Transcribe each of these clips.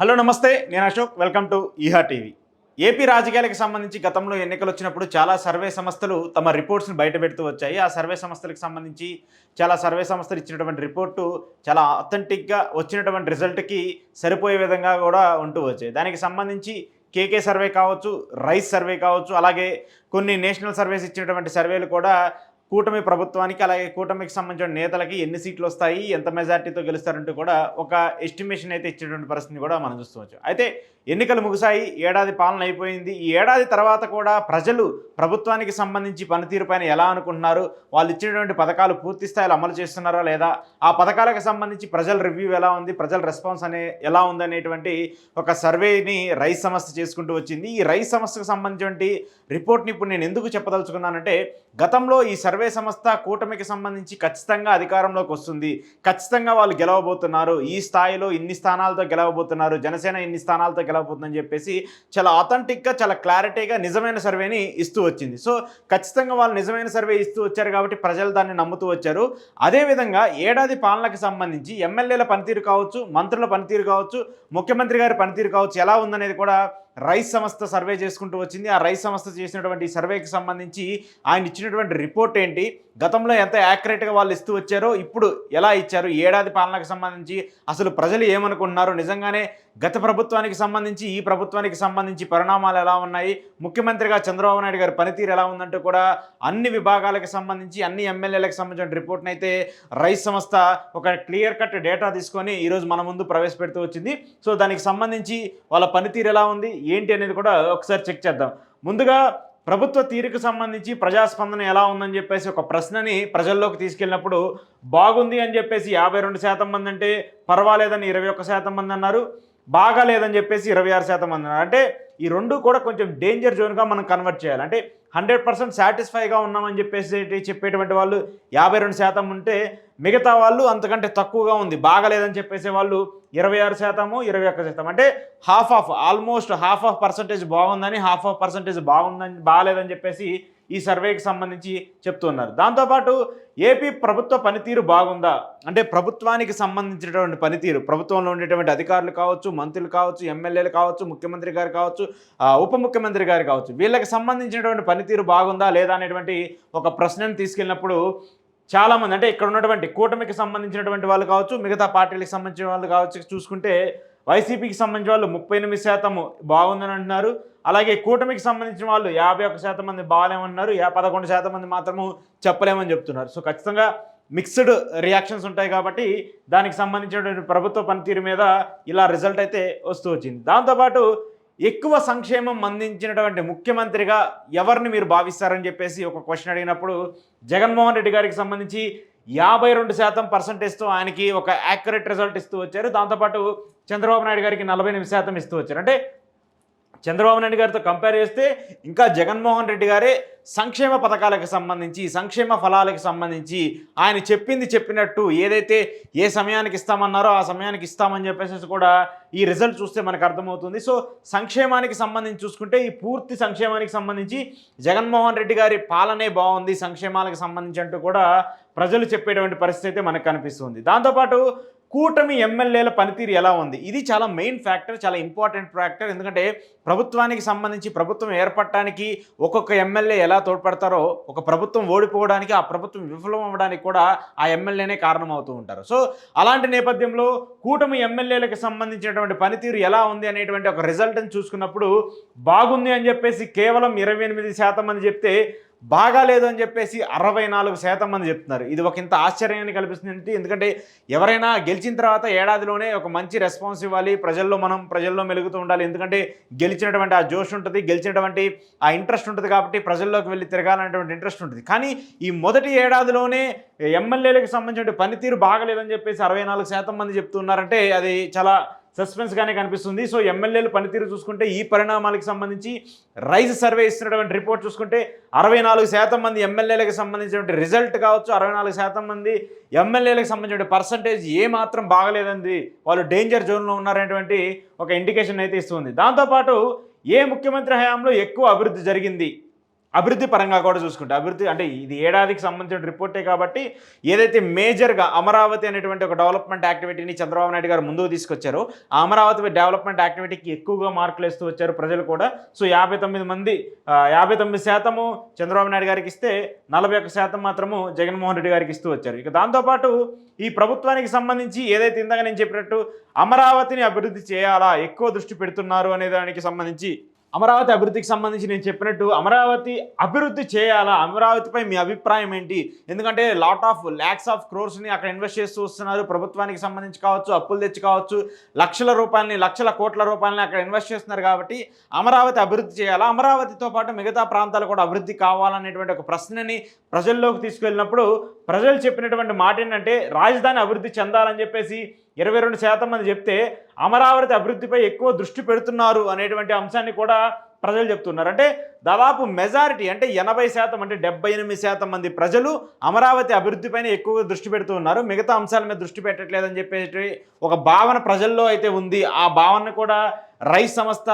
Hello నమస్తే, నేను Ashok. Welcome to Eha TV. AP రాజకీయాలకు సంబంధించి గతంలో ఎన్నికలు వచ్చినప్పుడు చాలా సర్వే సంస్థలు తమ రిపోర్ట్స్ని బయటపెడుతూ వచ్చాయి. ఆ సర్వే సంస్థలకు సంబంధించి చాలా సర్వే సంస్థలు ఇచ్చినటువంటి రిపోర్టు చాలా అథెంటిక్గా వచ్చినటువంటి రిజల్ట్కి సరిపోయే విధంగా కూడా ఉంటూ వచ్చాయి. దానికి సంబంధించి కేకే సర్వే కావచ్చు, రైస్ సర్వే కావచ్చు, అలాగే కొన్ని నేషనల్ సర్వేస్ ఇచ్చినటువంటి సర్వేలు కూడా కూటమి ప్రభుత్వానికి, అలాగే కూటమికి సంబంధించిన నేతలకి ఎన్ని సీట్లు వస్తాయి, ఎంత మెజార్టీతో గెలుస్తారంటూ కూడా ఒక ఎస్టిమేషన్ అయితే ఇచ్చేటువంటి పరిస్థితిని కూడా మనం చూస్తూ. అయితే ఎన్నికలు ముగిశాయి, ఏడాది పాలన అయిపోయింది. ఈ ఏడాది తర్వాత కూడా ప్రజలు ప్రభుత్వానికి సంబంధించి పనితీరు పైన ఎలా అనుకుంటున్నారు, వాళ్ళు ఇచ్చినటువంటి పథకాలు పూర్తి స్థాయిలో అమలు చేస్తున్నారా లేదా, ఆ పథకాలకు సంబంధించి ప్రజల రివ్యూ ఎలా ఉంది, ప్రజల రెస్పాన్స్ ఎలా ఉందనేటువంటి ఒక సర్వేని రైస్ సంస్థ చేసుకుంటూ వచ్చింది. ఈ రైస్ సంస్థకు సంబంధించినటువంటి రిపోర్ట్ని ఇప్పుడు నేను ఎందుకు చెప్పదలుచుకున్నానంటే, గతంలో ఈ సర్వే సంస్థ కూటమికి సంబంధించి ఖచ్చితంగా అధికారంలోకి వస్తుంది, ఖచ్చితంగా వాళ్ళు గెలవబోతున్నారు, ఈ స్థాయిలో ఇన్ని స్థానాలతో గెలవబోతున్నారు, జనసేన ఇన్ని స్థానాలతో గెలవబోతుందని చెప్పేసి చాలా అథెంటిక్గా, చాలా క్లారిటీగా నిజమైన సర్వేని ఇస్తూ వచ్చింది. సో ఖచ్చితంగా వాళ్ళు నిజమైన సర్వే ఇస్తూ వచ్చారు కాబట్టి ప్రజలు దాన్ని నమ్ముతూ వచ్చారు. అదేవిధంగా ఏడాది పాలనకు సంబంధించి ఎమ్మెల్యేల పనితీరు కావచ్చు, మంత్రుల పనితీరు కావచ్చు, ముఖ్యమంత్రి గారి పనితీరు కావచ్చు, ఎలా ఉందనేది కూడా రైస్ సంస్థ సర్వే చేసుకుంటూ వచ్చింది. ఆ రైస్ సంస్థ చేసినటువంటి సర్వేకి సంబంధించి ఆయన ఇచ్చినటువంటి రిపోర్ట్ ఏంటి, గతంలో ఎంత యాక్యురేట్గా వాళ్ళు ఇస్తూ వచ్చారో ఇప్పుడు ఎలా ఇచ్చారు, ఏడాది పాలనకు సంబంధించి అసలు ప్రజలు ఏమనుకుంటున్నారు, నిజంగానే గత ప్రభుత్వానికి సంబంధించి ఈ ప్రభుత్వానికి సంబంధించి పరిణామాలు ఎలా ఉన్నాయి, ముఖ్యమంత్రిగా చంద్రబాబు నాయుడు గారి పనితీరు ఎలా ఉందంటూ కూడా అన్ని విభాగాలకు సంబంధించి అన్ని ఎమ్మెల్యేలకు సంబంధించిన రిపోర్ట్ని అయితే రైస్ సంస్థ ఒక క్లియర్ కట్ డేటా తీసుకొని ఈరోజు మన ముందు ప్రవేశపెడుతూ వచ్చింది. సో దానికి సంబంధించి వాళ్ళ పనితీరు ఎలా ఉంది ఏంటి అనేది కూడా ఒకసారి చెక్ చేద్దాం. ముందుగా ప్రభుత్వ తీరుకు సంబంధించి ప్రజాస్పందన ఎలా ఉందని చెప్పేసి ఒక ప్రశ్నని ప్రజల్లోకి తీసుకెళ్ళినప్పుడు బాగుంది అని చెప్పేసి 52% మంది అంటే, పర్వాలేదని 21% మంది అన్నారు, బాగా లేదని చెప్పేసి 26% మంది అన్నారు. అంటే ఈ రెండు కూడా కొంచెం డేంజర్ జోన్గా మనం కన్వర్ట్ చేయాలి. అంటే 100% సాటిస్ఫైగా ఉన్నామని చెప్పేసి చెప్పేటువంటి వాళ్ళు 52% ఉంటే, మిగతా వాళ్ళు అంతకంటే తక్కువగా ఉంది బాగలేదని చెప్పేసే వాళ్ళు 26%, 21%. అంటే ఆల్మోస్ట్ హాఫ్ ఆఫ్ పర్సంటేజ్ బాగుందని, హాఫ్ ఆఫ్ పర్సంటేజ్ బాగాలేదని చెప్పేసి ఈ సర్వేకి సంబంధించి చెప్తున్నారు. దాంతోపాటు ఏపీ ప్రభుత్వ పనితీరు బాగుందా అంటే, ప్రభుత్వానికి సంబంధించినటువంటి పనితీరు, ప్రభుత్వంలో ఉండేటువంటి అధికారులు కావచ్చు, మంత్రులు కావచ్చు, ఎమ్మెల్యేలు కావచ్చు, ముఖ్యమంత్రి గారు కావచ్చు, ఉప ముఖ్యమంత్రి గారు కావచ్చు, వీళ్ళకి సంబంధించినటువంటి పనితీరు బాగుందా లేదా అనేటువంటి ఒక ప్రశ్నను తీసుకెళ్ళినప్పుడు చాలామంది, అంటే ఇక్కడ ఉన్నటువంటి కూటమికి సంబంధించినటువంటి వాళ్ళు కావచ్చు, మిగతా పార్టీలకు సంబంధించిన వాళ్ళు కావచ్చు, చూసుకుంటే వైసీపీకి సంబంధించిన వాళ్ళు 38% బాగుందని అంటున్నారు. అలాగే కూటమికి సంబంధించిన వాళ్ళు 51% మంది బాగాలేమంటున్నారు, 11% మంది మాత్రము చెప్పలేమని చెప్తున్నారు. సో ఖచ్చితంగా మిక్స్డ్ రియాక్షన్స్ ఉంటాయి కాబట్టి దానికి సంబంధించినటువంటి ప్రభుత్వ పనితీరు మీద ఇలా రిజల్ట్ అయితే వస్తూ వచ్చింది. దాంతోపాటు ఎక్కువ సంక్షేమం అందించినటువంటి ముఖ్యమంత్రిగా ఎవరిని మీరు భావిస్తారని చెప్పేసి ఒక క్వశ్చన్ అడిగినప్పుడు, జగన్మోహన్ రెడ్డి గారికి సంబంధించి 52% పర్సంటేజ్తో ఆయనకి ఒక యాక్యురేట్ రిజల్ట్ ఇస్తూ వచ్చారు. దాంతోపాటు చంద్రబాబు నాయుడు గారికి 48% ఇస్తూ వచ్చారు. అంటే చంద్రబాబు నాయుడు గారితో కంపేర్ చేస్తే ఇంకా జగన్మోహన్ రెడ్డి గారే సంక్షేమ పథకాలకు సంబంధించి, సంక్షేమ ఫలాలకు సంబంధించి ఆయన చెప్పింది చెప్పినట్టు ఏదైతే ఏ సమయానికి ఇస్తామన్నారో ఆ సమయానికి ఇస్తామని చెప్పేసి కూడా ఈ రిజల్ట్ చూస్తే మనకు అర్థమవుతుంది. సో సంక్షేమానికి సంబంధించి చూసుకుంటే, ఈ పూర్తి సంక్షేమానికి సంబంధించి జగన్మోహన్ రెడ్డి గారి పాలనే బాగుంది సంక్షేమాలకు సంబంధించి అంటూ కూడా ప్రజలు చెప్పేటువంటి పరిస్థితి అయితే మనకు కనిపిస్తుంది. దాంతోపాటు కూటమి ఎమ్మెల్యేల పనితీరు ఎలా ఉంది, ఇది చాలా మెయిన్ ఫ్యాక్టర్, చాలా ఇంపార్టెంట్ ఫ్యాక్టర్. ఎందుకంటే ప్రభుత్వానికి సంబంధించి, ప్రభుత్వం ఏర్పడటానికి ఒక్కొక్క ఎమ్మెల్యే ఎలా తోడ్పడతారో, ఒక ప్రభుత్వం ఓడిపోవడానికి, ఆ ప్రభుత్వం విఫలం అవ్వడానికి కూడా ఆ ఎమ్మెల్యేనే కారణమవుతూ ఉంటారు. సో అలాంటి నేపథ్యంలో కూటమి ఎమ్మెల్యేలకు సంబంధించినటువంటి పనితీరు ఎలా ఉంది అనేటువంటి ఒక రిజల్ట్ని చూసుకున్నప్పుడు, బాగుంది అని చెప్పేసి కేవలం 28% మంది చెప్తే, బాగాలేదు అని చెప్పేసి 64% మంది చెప్తున్నారు. ఇది ఒక ఇంత ఆశ్చర్యాన్ని కల్పిస్తుంది. ఎందుకంటే ఎవరైనా గెలిచిన తర్వాత ఏడాదిలోనే ఒక మంచి రెస్పాన్స్ ఇవ్వాలి, ప్రజల్లో మెలుగుతూ ఉండాలి. ఎందుకంటే గెలిచినటువంటి ఆ జోష్ ఉంటుంది, గెలిచినటువంటి ఆ ఇంట్రెస్ట్ ఉంటుంది, కాబట్టి ప్రజల్లోకి వెళ్ళి తిరగాలనేటువంటి ఇంట్రెస్ట్ ఉంటుంది. కానీ ఈ మొదటి ఏడాదిలోనే ఎమ్మెల్యేలకు సంబంధించిన పనితీరు బాగలేదని చెప్పేసి 64% మంది చెప్తున్నారంటే అది చాలా సస్పెన్స్గానే కనిపిస్తుంది. సో ఎమ్మెల్యేలు పనితీరు చూసుకుంటే, ఈ పరిణామాలకు సంబంధించి రైజ్ సర్వే ఇస్తున్నటువంటి రిపోర్ట్ చూసుకుంటే 64% మంది ఎమ్మెల్యేలకు సంబంధించినటువంటి రిజల్ట్ కావచ్చు, 64% మంది ఎమ్మెల్యేలకు సంబంధించిన పర్సంటేజ్ ఏమాత్రం బాగలేదండి, వాళ్ళు డేంజర్ జోన్లో ఉన్నారనేటువంటి ఒక ఇండికేషన్ అయితే ఇస్తుంది. దాంతోపాటు ఏ ముఖ్యమంత్రి హయాంలో ఎక్కువ అభివృద్ధి జరిగింది, అభివృద్ధి పరంగా కూడా చూసుకుంటే అభివృద్ధి అంటే ఇది ఏడాదికి సంబంధించిన రిపోర్టే కాబట్టి ఏదైతే మేజర్గా అమరావతి అనేటువంటి ఒక డెవలప్మెంట్ యాక్టివిటీని చంద్రబాబు నాయుడు గారు ముందుకు తీసుకొచ్చారో ఆ అమరావతి డెవలప్మెంట్ యాక్టివిటీకి ఎక్కువగా మార్కులు వేస్తూ వచ్చారు ప్రజలు కూడా. సో 59% చంద్రబాబు నాయుడు గారికి ఇస్తే 41% మాత్రము జగన్మోహన్ రెడ్డి గారికి ఇస్తూ వచ్చారు. ఇక దాంతోపాటు ఈ ప్రభుత్వానికి సంబంధించి ఏదైతే ఇందాక నేను చెప్పినట్టు అమరావతిని అభివృద్ధి చేయాలా, ఎక్కువ దృష్టి పెడుతున్నారు అనే దానికి సంబంధించి అమరావతి అభివృద్ధికి సంబంధించి నేను చెప్పినట్టు అమరావతి అభివృద్ధి చేయాలా, అమరావతిపై మీ అభిప్రాయం ఏంటి? ఎందుకంటే ల్యాక్స్ ఆఫ్ క్రోర్స్ని అక్కడ ఇన్వెస్ట్ చేస్తూ వస్తున్నారు. ప్రభుత్వానికి సంబంధించి కావచ్చు, అప్పులు తెచ్చి కావచ్చు, లక్షల కోట్ల రూపాయలని అక్కడ ఇన్వెస్ట్ చేస్తున్నారు. కాబట్టి అమరావతి అభివృద్ధి చేయాలా, అమరావతితో పాటు మిగతా ప్రాంతాలు కూడా అభివృద్ధి కావాలనేటువంటి ఒక ప్రశ్నని ప్రజల్లోకి తీసుకెళ్ళినప్పుడు ప్రజలు చెప్పినటువంటి మాట ఏంటంటే రాజధాని అభివృద్ధి చెందాలని చెప్పేసి 22% మంది చెప్తే అమరావతి అభివృద్ధిపై ఎక్కువ దృష్టి పెడుతున్నారు అనేటువంటి అంశాన్ని కూడా ప్రజలు చెప్తున్నారు. అంటే దాదాపు మెజారిటీ అంటే 80% అంటే 78% మంది ప్రజలు అమరావతి అభివృద్ధిపైన ఎక్కువగా దృష్టి పెడుతూ ఉన్నారు, మిగతా అంశాల మీద దృష్టి పెట్టట్లేదని చెప్పేసి ఒక భావన ప్రజల్లో అయితే ఉంది. ఆ భావన కూడా రైస్ సంస్థ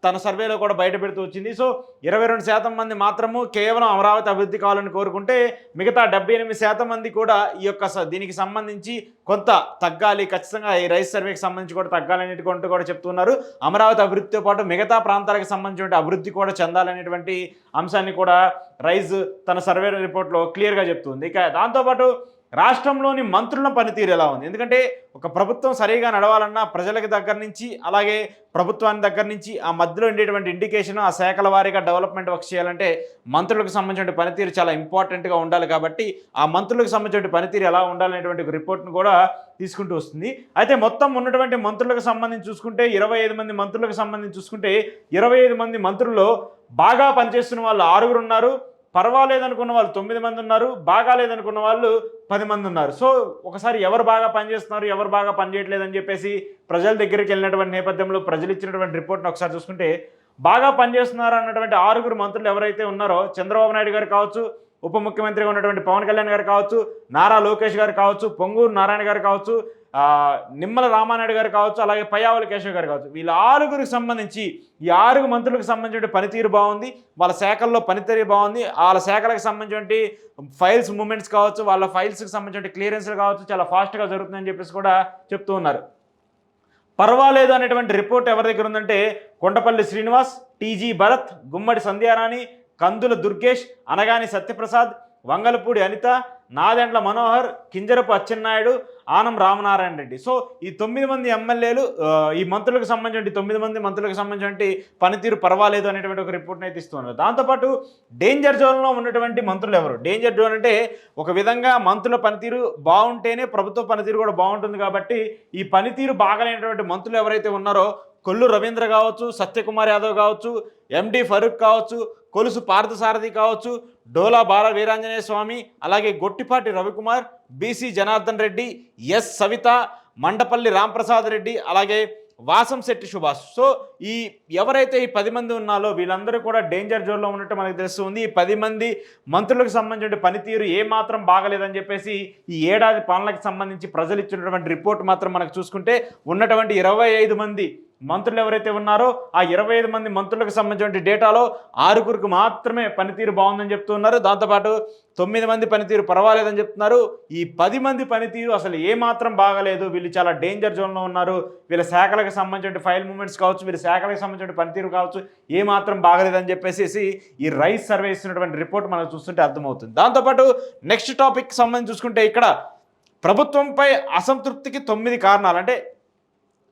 తన సర్వేలో కూడా బయటపెడుతూ వచ్చింది. సో 22% మంది మాత్రము కేవలం అమరావతి అభివృద్ధి కావాలని కోరుకుంటే మిగతా 78% మంది కూడా ఈ యొక్క దీనికి సంబంధించి కొంత తగ్గాలి, ఖచ్చితంగా ఈ రైస్ సర్వేకి సంబంధించి కూడా తగ్గాలనేటువంటి కూడా చెప్తున్నారు. అమరావతి అభివృద్ధితో పాటు మిగతా ప్రాంతాలకు సంబంధించిన అభివృద్ధి కూడా చెందాలనేటువంటి అంశాన్ని కూడా రైస్ తన సర్వే రిపోర్ట్లో క్లియర్గా చెప్తుంది. ఇక దాంతోపాటు రాష్ట్రంలోని మంత్రుల పనితీరు ఎలా ఉంది? ఎందుకంటే ఒక ప్రభుత్వం సరిగా నడవాలన్నా ప్రజలకు దగ్గర నుంచి అలాగే ప్రభుత్వానికి దగ్గర నుంచి ఆ మధ్యలో ఉండేటువంటి ఇండికేషన్ ఆ శాఖల వారీగా డెవలప్మెంట్ వర్క్ చేయాలంటే మంత్రులకు సంబంధించిన పనితీరు చాలా ఇంపార్టెంట్గా ఉండాలి. కాబట్టి ఆ మంత్రులకు సంబంధించిన పనితీరు ఎలా ఉండాలనేటువంటి ఒక రిపోర్ట్ను కూడా తీసుకుంటూ వస్తుంది. అయితే మొత్తం ఉన్నటువంటి మంత్రులకు సంబంధించి చూసుకుంటే 25 మంది మంత్రులకు సంబంధించి చూసుకుంటే 25 మంది మంత్రుల్లో బాగా పనిచేస్తున్న వాళ్ళు 6 ఉన్నారు, పర్వాలేదనుకున్న వాళ్ళు 9 మంది ఉన్నారు, బాగాలేదనుకున్న వాళ్ళు 10 మంది ఉన్నారు. సో ఒకసారి ఎవరు బాగా పనిచేస్తున్నారు, ఎవరు బాగా పనిచేయట్లేదని చెప్పేసి ప్రజల దగ్గరికి వెళ్ళినటువంటి నేపథ్యంలో ప్రజలు ఇచ్చినటువంటి రిపోర్ట్ని ఒకసారి చూసుకుంటే బాగా పనిచేస్తున్నారు అన్నటువంటి 6 మంత్రులు ఎవరైతే ఉన్నారో చంద్రబాబు నాయుడు గారు కావచ్చు, ఉప ముఖ్యమంత్రిగా ఉన్నటువంటి పవన్ కళ్యాణ్ గారు కావచ్చు, నారా లోకేష్ గారు కావచ్చు, పొంగూరు నారాయణ గారు కావచ్చు, నిమ్మల రామానాయుడు గారు కావచ్చు, అలాగే పయ్యావుల కేశవ్ గారు కావచ్చు, వీళ్ళ 6 సంబంధించి ఈ 6 మంత్రులకు సంబంధించిన పనితీరు బాగుంది, వాళ్ళ శాఖల్లో పనితీరు బాగుంది, వాళ్ళ శాఖలకు సంబంధించిన ఫైల్స్ మూమెంట్స్ కావచ్చు, వాళ్ళ ఫైల్స్కి సంబంధించిన క్లియరెన్స్లు కావచ్చు చాలా ఫాస్ట్గా జరుగుతుందని చెప్పేసి కూడా చెప్తూ ఉన్నారు. పర్వాలేదు అనేటువంటి రిపోర్ట్ ఎవరి దగ్గర ఉందంటే కొండపల్లి శ్రీనివాస్, టీజీ భరత్, గుమ్మడి సంధ్యారాణి, కందుల దుర్గేష్, అనగాని సత్యప్రసాద్, వంగలపూడి అనిత, నాదెండ్ల మనోహర్, కింజరపు అచ్చెన్నాయుడు, ఆనం రామనారాయణ రెడ్డి. సో ఈ 9 మంది ఎమ్మెల్యేలు ఈ మంత్రులకు సంబంధించి 9 మంది మంత్రులకు సంబంధించి పనితీరు పర్వాలేదు అనేటువంటి ఒక రిపోర్ట్ని అయితే ఇస్తున్నారు. దాంతోపాటు డేంజర్ జోన్లో ఉన్నటువంటి మంత్రులు ఎవరు? డేంజర్ జోన్ అంటే ఒక విధంగా మంత్రుల పనితీరు బాగుంటేనే ప్రభుత్వ పనితీరు కూడా బాగుంటుంది. కాబట్టి ఈ పనితీరు బాగాలేనటువంటి మంత్రులు ఎవరైతే ఉన్నారో కొల్లు రవీంద్ర కావచ్చు, సత్యకుమార్ యాదవ్ కావచ్చు, ఎండి ఫరూక్ కావచ్చు, కొలుసు పార్థసారథి కావచ్చు, డోలా బాల వీరాంజనేయ స్వామి, అలాగే గొట్టిపాటి రవికుమార్, బీసీ జనార్దన్ రెడ్డి, ఎస్ సవిత, మండపల్లి రాంప్రసాద్ రెడ్డి, అలాగే వాసంశెట్టి సుభాష్. సో ఈ ఎవరైతే ఈ 10 మంది ఉన్నారో వీళ్ళందరూ కూడా డేంజర్ జోన్లో ఉన్నట్టు మనకు తెలుస్తుంది. ఈ 10 మంది మంత్రులకు సంబంధించిన పనితీరు ఏమాత్రం బాగలేదని చెప్పేసి ఈ ఏడాది పాలనకు సంబంధించి ప్రజలు ఇచ్చినటువంటి రిపోర్ట్ మాత్రం మనకు చూసుకుంటే ఉన్నటువంటి 25 మంది మంత్రులు ఎవరైతే ఉన్నారో ఆ 25 మంది మంత్రులకు సంబంధించిన డేటాలో 6 మాత్రమే పనితీరు బాగుందని చెప్తున్నారు. దాంతోపాటు 9 మంది పనితీరు పర్వాలేదని చెప్తున్నారు. ఈ 10 మంది పనితీరు అసలు ఏమాత్రం బాగలేదు, వీళ్ళు చాలా డేంజర్ జోన్లో ఉన్నారు, వీళ్ళ శాఖలకు సంబంధించిన ఫైల్ మూమెంట్స్ కావచ్చు, వీళ్ళ శాఖలకు సంబంధించిన పనితీరు కావచ్చు ఏమాత్రం బాగలేదని చెప్పేసి ఈ రైస్ సర్వే ఇస్తున్నటువంటి రిపోర్ట్ మనం చూస్తుంటే అర్థమవుతుంది. దాంతోపాటు నెక్స్ట్ టాపిక్ సంబంధించి చూసుకుంటే ఇక్కడ ప్రభుత్వంపై అసంతృప్తికి 9 కారణాలు. అంటే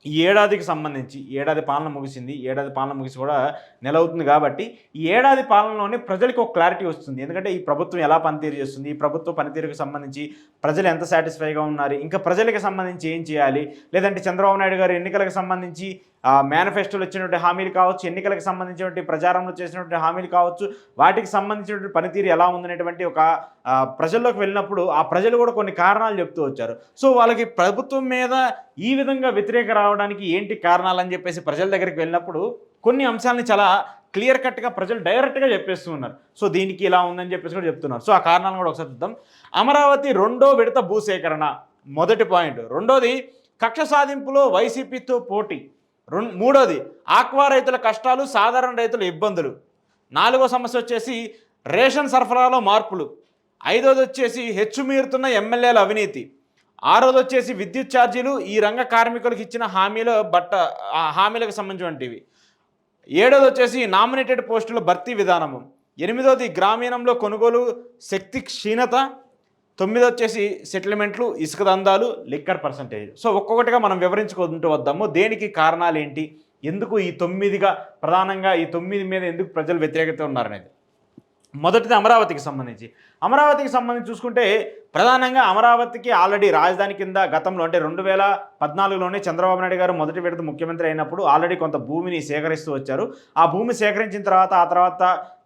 ఈ ఏడాదికి సంబంధించి ఏడాది పాలన ముగిసింది, ఏడాది పాలన ముగిసి కూడా నెల అవుతుంది. కాబట్టి ఈ ఏడాది పాలనలోనే ప్రజలకు ఒక క్లారిటీ వస్తుంది. ఎందుకంటే ఈ ప్రభుత్వం ఎలా పనితీరు చేస్తుంది, ఈ ప్రభుత్వ పనితీరుకు సంబంధించి ప్రజలు ఎంత సాటిస్ఫైగా ఉన్నారు, ఇంకా ప్రజలకు సంబంధించి ఏం చేయాలి, లేదంటే చంద్రబాబు నాయుడు గారు ఎన్నికలకు సంబంధించి మేనిఫెస్టోలో ఇచ్చినటువంటి హామీలు కావచ్చు, ఎన్నికలకు సంబంధించినటువంటి ప్రచారంలో చేసినటువంటి హామీలు కావచ్చు, వాటికి సంబంధించినటువంటి పనితీరు ఎలా ఉందనేటువంటి ఒక ప్రజల్లోకి వెళ్ళినప్పుడు ఆ ప్రజలు కూడా కొన్ని కారణాలు చెప్తూ వచ్చారు. సో వాళ్ళకి ప్రభుత్వం మీద ఈ విధంగా వ్యతిరేక రావడానికి ఏంటి కారణాలు అని చెప్పేసి ప్రజల దగ్గరికి వెళ్ళినప్పుడు కొన్ని అంశాలని చాలా క్లియర్ కట్గా ప్రజలు డైరెక్ట్గా చెప్పేస్తూ ఉన్నారు. సో దీనికి ఇలా ఉందని చెప్పేసి కూడా చెప్తున్నారు. సో ఆ కారణాలను కూడా ఒకసారి చూద్దాం. అమరావతి 2వ విడత భూసేకరణ మొదటి పాయింట్. రెండోది కక్ష సాధింపులో వైసీపీతో పోటీ. మూడోది ఆక్వా రైతుల కష్టాలు, సాధారణ రైతుల ఇబ్బందులు. నాలుగో సమస్య వచ్చేసి రేషన్ సరఫరాలో మార్పులు. ఐదోది వచ్చేసి హెచ్చుమీరుతున్న ఎమ్మెల్యేల అవినీతి. ఆరోది వచ్చేసి విద్యుత్ ఛార్జీలు, ఈ రంగ కార్మికులకు ఇచ్చిన హామీలకు సంబంధించినవి. ఏడోది వచ్చేసి నామినేటెడ్ పోస్టుల భర్తీ విధానము. ఎనిమిదోది గ్రామీణంలో కొనుగోలు శక్తి క్షీణత. తొమ్మిది వచ్చేసి సెటిల్మెంట్లు, ఇసుక దందాలు, లిక్కర్ పర్సంటేజ్. సో ఒక్కొక్కటిగా మనం వివరించుకుంటూ వద్దాము. దేనికి కారణాలు ఏంటి, ఎందుకు ఈ 9గా ప్రధానంగా ఈ 9 మీద ఎందుకు ప్రజలు వ్యతిరేకత ఉన్నారనేది. మొదటిది అమరావతికి సంబంధించి చూసుకుంటే ప్రధానంగా అమరావతికి ఆల్రెడీ రాజధాని కింద గతంలో అంటే 2014లోనే చంద్రబాబు నాయుడు గారు మొదటి విడత ముఖ్యమంత్రి అయినప్పుడు ఆల్రెడీ కొంత భూమిని సేకరిస్తూ వచ్చారు. ఆ భూమి సేకరించిన తర్వాత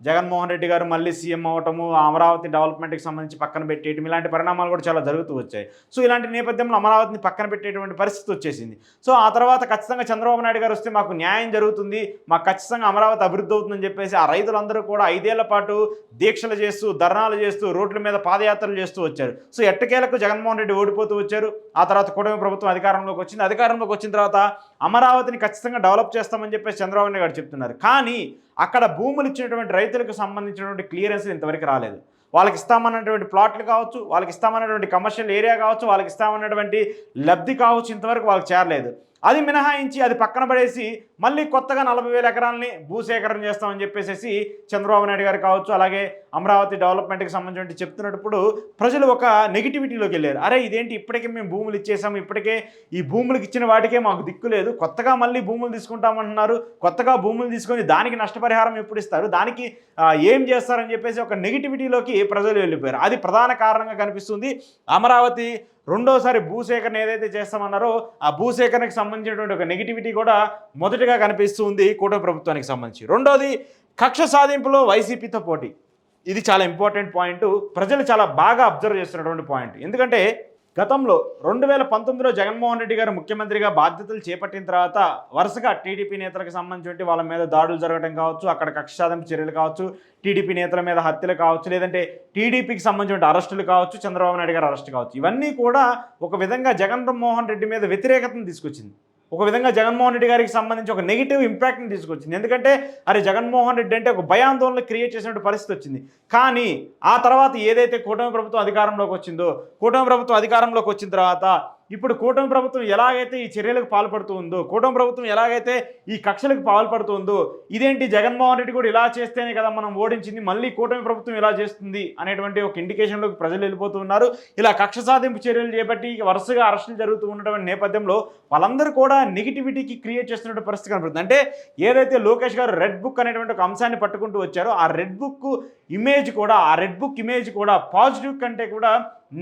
జగన్మోహన్ రెడ్డి గారు మళ్ళీ సీఎం అవ్వటము, అమరావతి డెవలప్మెంట్కి సంబంధించి పక్కన పెట్టేయటం, ఇలాంటి పరిణామాలు కూడా చాలా జరుగుతూ వచ్చాయి. సో ఇలాంటి నేపథ్యంలో అమరావతిని పక్కన పెట్టేటువంటి పరిస్థితి వచ్చేసింది. సో ఆ తర్వాత ఖచ్చితంగా చంద్రబాబు నాయుడు గారు వస్తే మాకు న్యాయం జరుగుతుంది, మాకు ఖచ్చితంగా అమరావతి అభివృద్ధి అవుతుందని చెప్పేసి ఆ రైతులందరూ కూడా 5 ఏళ్ల పాటు దీక్షలు చేస్తూ, ధర్నాలు చేస్తూ, రోడ్ల మీద పాదయాత్రలు చేస్తూ వచ్చారు. సో ఎట్టకేలకు జగన్మోహన్ రెడ్డి ఓడిపోతూ వచ్చారు. ఆ తర్వాత కూటమి ప్రభుత్వం అధికారంలోకి వచ్చిన తర్వాత అమరావతిని ఖచ్చితంగా డెవలప్ చేస్తామని చెప్పేసి చంద్రబాబు నాయుడు గారు చెప్తున్నారు. కానీ అక్కడ భూములు ఇచ్చినటువంటి రైతులకు సంబంధించినటువంటి క్లియరెన్స్ ఇంతవరకు రాలేదు. వాళ్ళకి ఇస్తామన్నటువంటి ప్లాట్లు కావచ్చు, వాళ్ళకి ఇస్తామన్నటువంటి కమర్షియల్ ఏరియా కావచ్చు, వాళ్ళకి ఇస్తామన్నటువంటి లబ్ధి కావచ్చు, ఇంతవరకు వాళ్ళకి చేరలేదు. అది మినహాయించి అది పక్కన పడేసి మళ్ళీ కొత్తగా 40,000 ఎకరాలని భూసేకరణ చేస్తామని చెప్పేసి చంద్రబాబు నాయుడు గారు కావచ్చు, అలాగే అమరావతి డెవలప్మెంట్కి సంబంధించి చెప్తున్నప్పుడు ప్రజలు ఒక నెగిటివిటీలోకి వెళ్ళారు. అరే ఇదేంటి, ఇప్పటికే మేము భూములు ఇచ్చేసాము, ఇప్పటికే ఈ భూములకు ఇచ్చిన వాటికే మాకు దిక్కు లేదు, కొత్తగా మళ్ళీ భూములు తీసుకుంటామంటున్నారు, కొత్తగా భూములు తీసుకొని దానికి నష్టపరిహారం ఎప్పుడు ఇస్తారు, దానికి ఏం చేస్తారని చెప్పేసి ఒక నెగిటివిటీలోకి ప్రజలు వెళ్ళిపోయారు. అది ప్రధాన కారణంగా కనిపిస్తుంది. అమరావతి రెండోసారి భూసేకరణ ఏదైతే చేస్తామన్నారో ఆ భూసేకరణకు సంబంధించినటువంటి ఒక నెగిటివిటీ కూడా మొదటిగా కనిపిస్తుంది కూటమి ప్రభుత్వానికి సంబంధించి. రెండోది కక్ష సాధింపులో వైసీపీతో పోటీ. ఇది చాలా ఇంపార్టెంట్ పాయింట్, ప్రజలు చాలా బాగా అబ్జర్వ్ చేస్తున్నటువంటి పాయింట్. ఎందుకంటే గతంలో 2019లో జగన్మోహన్ రెడ్డి గారు ముఖ్యమంత్రిగా బాధ్యతలు చేపట్టిన తర్వాత వరుసగా టీడీపీ నేతలకు సంబంధించి వాళ్ళ మీద దాడులు జరగడం కావచ్చు, అక్కడ కక్ష సాధింపు చర్యలు కావచ్చు, టీడీపీ నేతల మీద హత్యలు కావచ్చు, లేదంటే టీడీపీకి సంబంధించిన అరెస్టులు కావచ్చు, చంద్రబాబు నాయుడు గారు అరెస్ట్ కావచ్చు, ఇవన్నీ కూడా ఒక విధంగా జగన్మోహన్ రెడ్డి మీద వ్యతిరేకతను తీసుకొచ్చింది. ఒక విధంగా జగన్మోహన్ రెడ్డి గారికి సంబంధించి ఒక నెగిటివ్ ఇంపాక్ట్ని తీసుకొచ్చింది. ఎందుకంటే అరే జగన్మోహన్ రెడ్డి అంటే ఒక భయాందోళన క్రియేట్ చేసినటువంటి పరిస్థితి వచ్చింది. కానీ ఆ తర్వాత ఏదైతే కూటమి ప్రభుత్వం అధికారంలోకి వచ్చిన తర్వాత ఇప్పుడు కూటమి ప్రభుత్వం ఎలాగైతే ఈ చర్యలకు పాల్పడుతూ ఉందో, కూటమి ప్రభుత్వం ఎలాగైతే ఈ కక్షలకు పాల్పడుతూ ఉందో, ఇదేంటి జగన్మోహన్ రెడ్డి కూడా ఇలా చేస్తేనే కదా మనం ఓడించింది, మళ్ళీ కూటమి ప్రభుత్వం ఇలా చేస్తుంది అనేటువంటి ఒక ఇండికేషన్లోకి ప్రజలు వెళ్ళిపోతూ ఉన్నారు. ఇలా కక్ష సాధింపు చర్యలు చేపట్టి వరుసగా అరెస్టులు జరుగుతూ ఉన్నటువంటి నేపథ్యంలో వాళ్ళందరూ కూడా నెగిటివిటీకి క్రియేట్ చేస్తున్న పరిస్థితి కనబడుతుంది. అంటే ఏదైతే లోకేష్ గారు రెడ్ బుక్ అనేటువంటి ఒక అంశాన్ని పట్టుకుంటూ వచ్చారో ఆ రెడ్ బుక్ ఇమేజ్ కూడా పాజిటివ్ కంటే కూడా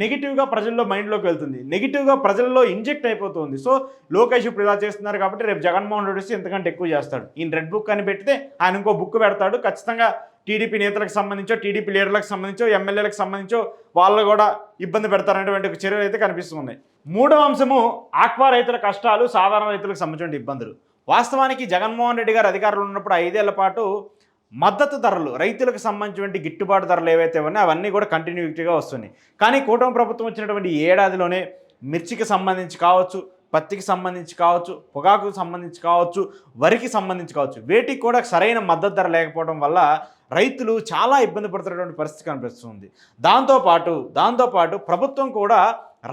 నెగిటివ్గా ప్రజల్లో మైండ్లోకి వెళ్తుంది, నెగిటివ్గా ప్రజల్లో ఇంజెక్ట్ అయిపోతుంది. సో లోకేష్ ఇప్పుడు ఇలా చేస్తున్నారు కాబట్టి రేపు జగన్మోహన్ రెడ్డి వస్తే ఎంతకంటే ఎక్కువ చేస్తాడు. ఈయన రెడ్ బుక్ అని పెడితే ఆయన ఇంకో బుక్ పెడతాడు. ఖచ్చితంగా టీడీపీ నేతలకు సంబంధించో, టీడీపీ లీడర్లకు సంబంధించో, ఎమ్మెల్యేలకు సంబంధించో వాళ్ళు కూడా ఇబ్బంది పెడతారనేటువంటి చర్యలు అయితే కనిపిస్తున్నాయి. మూడవ అంశము ఆక్వా రైతుల కష్టాలు, సాధారణ రైతులకు సంబంధించిన ఇబ్బందులు. వాస్తవానికి జగన్మోహన్ రెడ్డి గారు అధికారంలో ఉన్నప్పుడు 5 ఏళ్ల పాటు మద్దతు ధరలు, రైతులకు సంబంధించినటువంటి గిట్టుబాటు ధరలు ఏవైతే ఉన్నాయో అవన్నీ కూడా కంటిన్యూటీగా వస్తున్నాయి. కానీ కూటమి ప్రభుత్వం వచ్చినటువంటి ఏడాదిలోనే మిర్చికి సంబంధించి కావచ్చు, పత్తికి సంబంధించి కావచ్చు, పొగాకుకు సంబంధించి కావచ్చు, వరికి సంబంధించి కావచ్చు, వేటికి కూడా సరైన మద్దతు ధర లేకపోవడం వల్ల రైతులు చాలా ఇబ్బంది పడుతున్నటువంటి పరిస్థితి కనిపిస్తుంది. దాంతోపాటు ప్రభుత్వం కూడా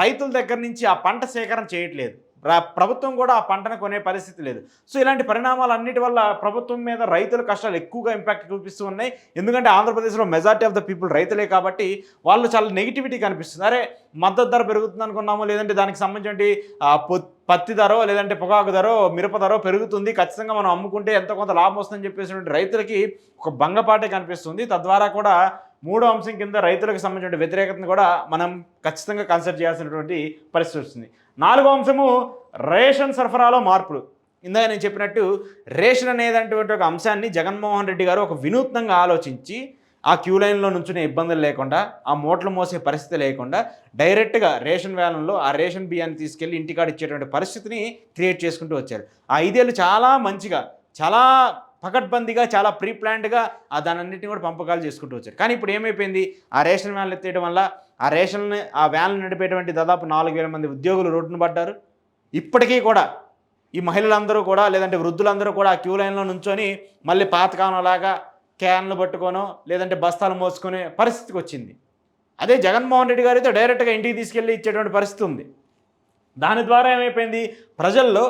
రైతుల దగ్గర నుంచి ఆ పంట సేకరణ చేయట్లేదు, ప్రభుత్వం కూడా ఆ పంటను కొనే పరిస్థితి లేదు. సో ఇలాంటి పరిణామాలన్నిటి వల్ల ప్రభుత్వం మీద రైతుల కష్టాలు ఎక్కువగా ఇంపాక్ట్ చూపిస్తూ ఉన్నాయి. ఎందుకంటే ఆంధ్రప్రదేశ్లో మెజారిటీ ఆఫ్ ద పీపుల్ రైతులే కాబట్టి వాళ్ళు చాలా నెగిటివిటీ కనిపిస్తుంది. అరే మద్దతు ధర పెరుగుతుంది అనుకున్నాము, లేదంటే దానికి సంబంధించి పత్తి ధరో, లేదంటే పొగాకు ధరో, మిరప ధరో పెరుగుతుంది, ఖచ్చితంగా మనం అమ్ముకుంటే ఎంతో కొంత లాభం వస్తుందని చెప్పేసినటువంటి రైతులకి ఒక భంగపాటే కనిపిస్తుంది. తద్వారా కూడా మూడో అంశం కింద రైతులకు సంబంధించిన వ్యతిరేకతను కూడా మనం ఖచ్చితంగా కన్సిడర్ చేయాల్సినటువంటి పరిస్థితి వస్తుంది. నాలుగో అంశము రేషన్ సరఫరాలో మార్పులు. ఇందాక నేను చెప్పినట్టు రేషన్ అనేటువంటి ఒక అంశాన్ని జగన్మోహన్ రెడ్డి గారు ఒక వినూత్నంగా ఆలోచించి ఆ క్యూ లైన్లో నుంచునే ఇబ్బందులు లేకుండా, ఆ మూటలు మోసే పరిస్థితి లేకుండా డైరెక్ట్గా రేషన్ వ్యాన్లో ఆ రేషన్ బియ్యాన్ని తీసుకెళ్ళి ఇంటికాడ ఇచ్చేటువంటి పరిస్థితిని క్రియేట్ చేసుకుంటూ వచ్చారు. ఆ 5 ఏళ్ళు చాలా మంచిగా, చాలా పకడ్బందీగా, చాలా ప్రీ ప్లాన్డ్గా దాని అన్నింటినీ కూడా పంపకాలు చేసుకుంటూ వచ్చారు. కానీ ఇప్పుడు ఏమైపోయింది, ఆ రేషన్ వ్యాన్లు ఎత్తేయడం వల్ల ఆ వ్యాన్లు నడిపేటువంటి దాదాపు 4,000 మంది ఉద్యోగులు రోడ్డును పడ్డారు. ఇప్పటికీ కూడా ఈ మహిళలందరూ కూడా, లేదంటే వృద్ధులందరూ కూడా ఆ క్యూ లైన్లో నుంచొని మళ్ళీ పాతకాలంలాగా క్యాన్లు పట్టుకోనో లేదంటే బస్తాలు మోసుకునే పరిస్థితికి వచ్చింది. అదే జగన్మోహన్ రెడ్డి గారితో డైరెక్ట్గా ఇంటికి తీసుకెళ్ళి ఇచ్చేటువంటి పరిస్థితి ఉంది. దాని ద్వారా ఏమైపోయింది, ప్రజల్లో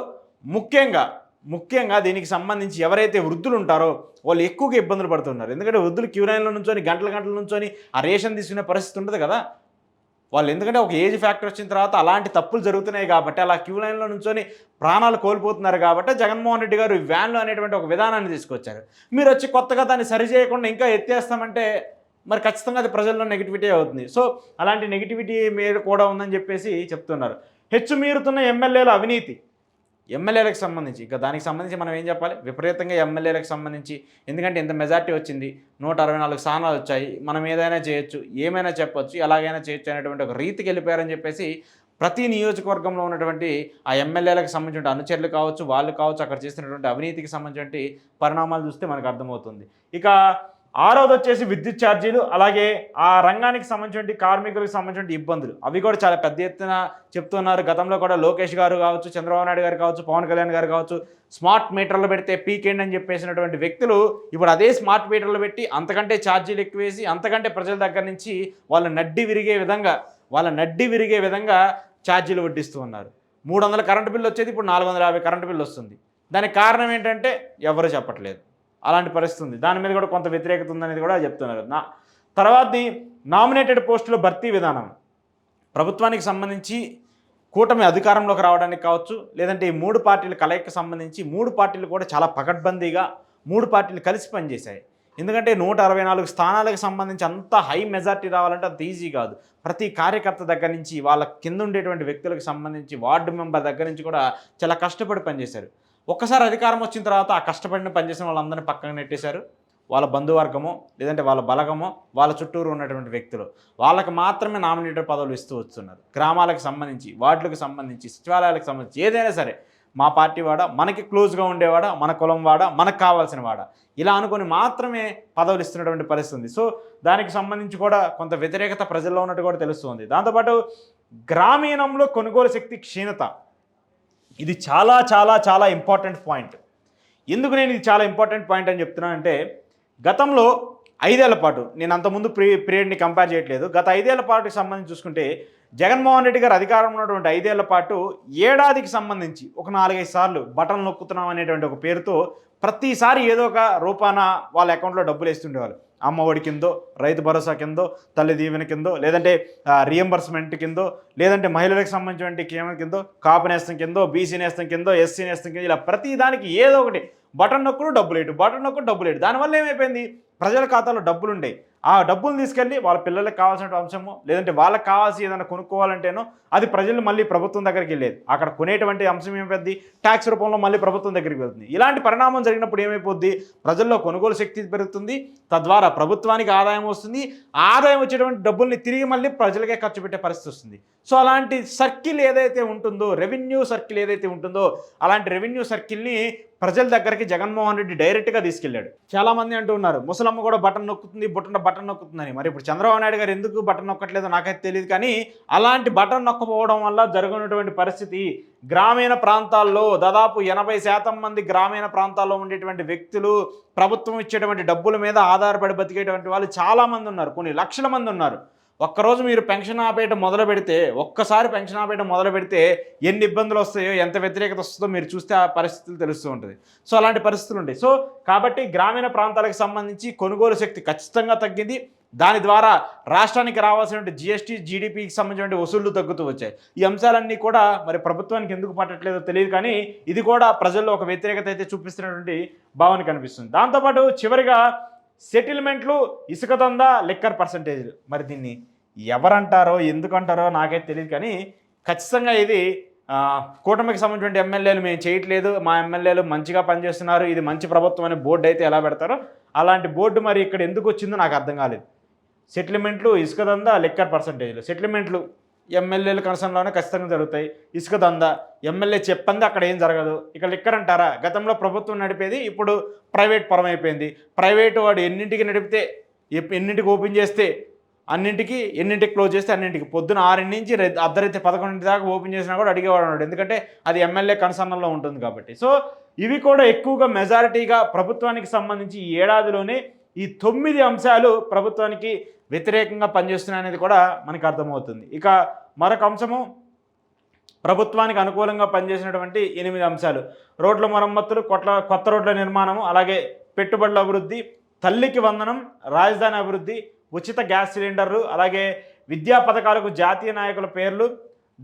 ముఖ్యంగా దీనికి సంబంధించి ఎవరైతే వృద్ధులు ఉంటారో వాళ్ళు ఎక్కువగా ఇబ్బందులు పడుతున్నారు. ఎందుకంటే వృద్ధులు క్యూ లైన్లో నుంచొని గంటల నుంచొని ఆ రేషన్ తీసుకునే పరిస్థితి ఉండదు కదా. వాళ్ళు ఎందుకంటే ఒక ఏజ్ ఫ్యాక్టర్ వచ్చిన తర్వాత అలాంటి తప్పులు జరుగుతున్నాయి కాబట్టి అలా క్యూ లైన్లో నుంచొని ప్రాణాలు కోల్పోతున్నారు కాబట్టి జగన్మోహన్ రెడ్డి గారు వ్యాన్లు అనేటువంటి ఒక విధానాన్ని తీసుకొచ్చారు. మీరు వచ్చి కొత్తగా దాన్ని సరిచేయకుండా ఇంకా ఎత్తేస్తామంటే మరి ఖచ్చితంగా అది ప్రజల్లో నెగిటివిటీ అవుతుంది. సో అలాంటి నెగిటివిటీ మీరు కూడా ఉందని చెప్పేసి చెప్తున్నారు. హెచ్చుమీరుతున్న ఎమ్మెల్యేల అవినీతి, ఎమ్మెల్యేలకు సంబంధించి ఇక దానికి సంబంధించి మనం ఏం చెప్పాలి, విపరీతంగా ఎమ్మెల్యేలకు సంబంధించి. ఎందుకంటే ఇంత మెజార్టీ వచ్చింది, 164 స్థానాలు వచ్చాయి, మనం ఏదైనా చేయొచ్చు, ఏమైనా చెప్పొచ్చు, ఎలాగైనా చేయొచ్చు అనేటువంటి ఒక రీతికి వెళ్ళిపోయారని చెప్పేసి ప్రతి నియోజకవర్గంలో ఉన్నటువంటి ఆ ఎమ్మెల్యేలకు సంబంధించిన అనుచరులు కావచ్చు, వాళ్ళు కావచ్చు, అక్కడ చేసినటువంటి అవినీతికి సంబంధించిన పరిణామాలు చూస్తే మనకు అర్థమవుతుంది. ఇక ఆరోది వచ్చేసి విద్యుత్ ఛార్జీలు, అలాగే ఆ రంగానికి సంబంధించిన కార్మికులకు సంబంధించిన ఇబ్బందులు, అవి కూడా చాలా పెద్ద ఎత్తున చెప్తున్నారు. గతంలో కూడా లోకేష్ గారు కావచ్చు, చంద్రబాబు నాయుడు గారు కావచ్చు, పవన్ కళ్యాణ్ గారు కావచ్చు, స్మార్ట్ మీటర్లు పెడితే పీకేండి అని చెప్పేసినటువంటి వ్యక్తులు ఇప్పుడు అదే స్మార్ట్ మీటర్లు పెట్టి అంతకంటే ఛార్జీలు ఎక్కువేసి అంతకంటే ప్రజల దగ్గర నుంచి వాళ్ళ నడ్డి విరిగే విధంగా ఛార్జీలు వడ్డిస్తూ ఉన్నారు. 300 కరెంటు బిల్లు వచ్చేది ఇప్పుడు 450 కరెంటు బిల్లు వస్తుంది. దానికి కారణం ఏంటంటే ఎవరు చెప్పట్లేదు. అలాంటి పరిస్థితి ఉంది. దాని మీద కూడా కొంత వ్యతిరేకత ఉందనేది కూడా చెప్తున్నారు. తర్వాతది నామినేటెడ్ పోస్టుల భర్తీ విధానం. ప్రభుత్వానికి సంబంధించి కూటమి అధికారంలోకి రావడానికి కావచ్చు, లేదంటే ఈ 3 పార్టీల కలయికకు సంబంధించి 3 పార్టీలు కూడా చాలా పకడ్బందీగా 3 పార్టీలు కలిసి పనిచేశాయి. ఎందుకంటే 164 స్థానాలకు సంబంధించి అంత హై మెజార్టీ రావాలంటే అంత ఈజీ కాదు. ప్రతి కార్యకర్త దగ్గర నుంచి వాళ్ళ కింద ఉండేటువంటి వ్యక్తులకు సంబంధించి వార్డు మెంబర్ దగ్గర నుంచి కూడా చాలా కష్టపడి పనిచేశారు. ఒక్కసారి అధికారం వచ్చిన తర్వాత ఆ కష్టపడిన పనిచేసిన వాళ్ళందరినీ పక్కన నెట్టేశారు. వాళ్ళ బంధువర్గమో లేదంటే వాళ్ళ బలగమో వాళ్ళ చుట్టూరు ఉన్నటువంటి వ్యక్తులు వాళ్ళకి మాత్రమే నామినేటెడ్ పదవులు ఇస్తూ వస్తున్నారు. గ్రామాలకు సంబంధించి, వార్డులకు సంబంధించి, సచివాలయాలకు సంబంధించి ఏదైనా సరే మా పార్టీ వాడా, మనకి క్లోజ్గా ఉండేవాడా, మన కులం వాడా, మనకు కావాల్సిన వాడా, ఇలా అనుకుని మాత్రమే పదవులు ఇస్తున్నటువంటి పరిస్థితి ఉంది. సో దానికి సంబంధించి కూడా కొంత వ్యతిరేకత ప్రజల్లో ఉన్నట్టు కూడా తెలుస్తుంది. దాంతోపాటు గ్రామీణంలో కొనుగోలు శక్తి క్షీణత, ఇది చాలా చాలా చాలా ఇంపార్టెంట్ పాయింట్. ఎందుకు నేను ఇది చాలా ఇంపార్టెంట్ పాయింట్ అని చెప్తున్నానంటే, గతంలో 5 ఏళ్ల పాటు, నేను అంతకుముందు పీరియడ్ని కంపేర్ చేయట్లేదు, గత 5 ఏళ్ల పాటుకి సంబంధించి చూసుకుంటే జగన్మోహన్ రెడ్డి గారు అధికారంలో ఉన్నటువంటి 5 ఏళ్ల పాటు ఏడాదికి సంబంధించి ఒక 4-5 సార్లు బటన్ నొక్కుతున్నాం అనేటువంటి ఒక పేరుతో ప్రతిసారి ఏదో ఒక రూపాన వాళ్ళ అకౌంట్లో డబ్బులు వేస్తుండేవాళ్ళు. అమ్మఒడి కిందో, రైతు భరోసా కిందో, తల్లి దీవెన కిందో, లేదంటే రియంబర్స్మెంట్ కిందో, లేదంటే మహిళలకు సంబంధించిన కేమ కిందో, కాపు నేస్తం కిందో, బీసీ నేస్తం కిందో, ఎస్సీ నేస్తం కిందో, ఇలా ప్రతి దానికి ఏదో ఒకటి బటన్ నొక్కుడు డబ్బులేటు. దానివల్ల ఏమైపోయింది, ప్రజల ఖాతాలో డబ్బులు ఉండేవి. ఆ డబ్బులు తీసుకెళ్ళి వాళ్ళ పిల్లలకు కావాల్సిన అంశమో లేదంటే వాళ్ళకి కావాల్సి ఏదైనా కొనుక్కోవాలంటేనో అది ప్రజలు మళ్ళీ ప్రభుత్వం దగ్గరికి వెళ్ళేది. అక్కడ కొనేటువంటి అంశం ఏమైపోద్ది, ట్యాక్స్ రూపంలో మళ్ళీ ప్రభుత్వం దగ్గరికి వెళ్తుంది. ఇలాంటి పరిణామం జరిగినప్పుడు ఏమైపోద్ది, ప్రజల్లో కొనుగోలు శక్తి పెరుగుతుంది, తద్వారా ప్రభుత్వానికి ఆదాయం వస్తుంది. ఆదాయం వచ్చేటువంటి డబ్బుల్ని తిరిగి మళ్ళీ ప్రజలకే ఖర్చు పెట్టే పరిస్థితి వస్తుంది. సో అలాంటి సర్కిల్ ఏదైతే ఉంటుందో, రెవెన్యూ సర్కిల్ ఏదైతే ఉంటుందో, అలాంటి రెవెన్యూ సర్కిల్ని ప్రజల దగ్గరికి జగన్మోహన్ రెడ్డి డైరెక్ట్గా తీసుకెళ్ళాడు. చాలామంది అంటూ ఉన్నారు ముసలమ్మ కూడా బటన్ నొక్కుతుంది, బటన్ నొక్కుతుందని. మరి ఇప్పుడు చంద్రబాబు నాయుడు గారు ఎందుకు బటన్ నొక్కట్లేదో నాకైతే తెలియదు. కానీ అలాంటి బటన్ నొక్కపోవడం వల్ల జరుగుతున్నటువంటి పరిస్థితి, గ్రామీణ ప్రాంతాల్లో దాదాపు 80% మంది గ్రామీణ ప్రాంతాల్లో ఉండేటువంటి వ్యక్తులు ప్రభుత్వం ఇచ్చేటువంటి డబ్బుల మీద ఆధారపడి బతికేటువంటి వాళ్ళు చాలామంది ఉన్నారు, కొన్ని లక్షల మంది ఉన్నారు. ఒక్కరోజు మీరు పెన్షన్ ఆపేయడం మొదలు పెడితే, ఒక్కసారి పెన్షన్ ఆపేయడం మొదలు పెడితే ఎన్ని ఇబ్బందులు వస్తాయో, ఎంత వ్యతిరేకత వస్తుందో మీరు చూస్తే ఆ పరిస్థితులు తెలుస్తూ ఉంటుంది. సో అలాంటి పరిస్థితులు ఉంటాయి. సో కాబట్టి గ్రామీణ ప్రాంతాలకు సంబంధించి కొనుగోలు శక్తి ఖచ్చితంగా తగ్గింది. దాని ద్వారా రాష్ట్రానికి రావాల్సినటువంటి జిఎస్టీ, జీడిపికి సంబంధించిన వసూళ్లు తగ్గుతూ వచ్చాయి. ఈ అంశాలన్నీ కూడా మరి ప్రభుత్వానికి ఎందుకు పట్టట్లేదో తెలియదు. కానీ ఇది కూడా ప్రజల్లో ఒక వ్యతిరేకత అయితే చూపిస్తున్నటువంటి భావన కనిపిస్తుంది. దాంతోపాటు చివరిగా సెటిల్మెంట్లు, ఇసుక దందా, లిక్కర్ పర్సంటేజ్లు. మరి దీన్ని ఎవరంటారో ఎందుకంటారో నాకైతే తెలియదు. కానీ ఖచ్చితంగా ఇది కూటమికి సంబంధించిన ఎమ్మెల్యేలు మేము చేయట్లేదు, మా ఎమ్మెల్యేలు మంచిగా పనిచేస్తున్నారు, ఇది మంచి ప్రభుత్వం అనే బోర్డు అయితే ఎలా పెడతారో అలాంటి బోర్డు మరి ఇక్కడ ఎందుకు వచ్చిందో నాకు అర్థం కాలేదు. సెటిల్మెంట్లు, ఇసుక దందా, లిక్కర్ పర్సంటేజ్లు. సెటిల్మెంట్లు ఎమ్మెల్యేల కన్సర్న్లోనే ఖచ్చితంగా జరుగుతాయి. ఇసుక దందా ఎమ్మెల్యే చెప్పంది అక్కడ ఏం జరగదు. ఇక లిక్కర్ అంటారా, గతంలో ప్రభుత్వం నడిపేది ఇప్పుడు ప్రైవేట్ పరం అయిపోయింది. ప్రైవేటు వాడు ఎన్నింటికి నడిపితే, ఎన్నింటికి ఓపెన్ చేస్తే అన్నింటికి, ఎన్నింటికి క్లోజ్ చేస్తే అన్నింటికి, పొద్దున 6 నుంచి అర్ధరైతే 11 దాకా ఓపెన్ చేసినా కూడా అడిగేవాడు ఉన్నాడు. ఎందుకంటే అది ఎమ్మెల్యే కన్సర్న్లో ఉంటుంది కాబట్టి. సో ఇవి కూడా ఎక్కువగా మెజారిటీగా ప్రభుత్వానికి సంబంధించి ఈ ఏడాదిలోనే ఈ 9 అంశాలు ప్రభుత్వానికి వ్యతిరేకంగా పనిచేస్తున్నాయి అనేది కూడా మనకు అర్థమవుతుంది. ఇక మరొక అంశము ప్రభుత్వానికి అనుకూలంగా పనిచేసినటువంటి 8 అంశాలు. రోడ్ల మరమ్మతులు, కొత్త రోడ్ల నిర్మాణము, అలాగే పెట్టుబడుల అభివృద్ధి, తల్లికి వందనం, రాజధాని అభివృద్ధి, ఉచిత గ్యాస్ సిలిండర్లు, అలాగే విద్యా పథకాలకు జాతీయ నాయకుల పేర్లు,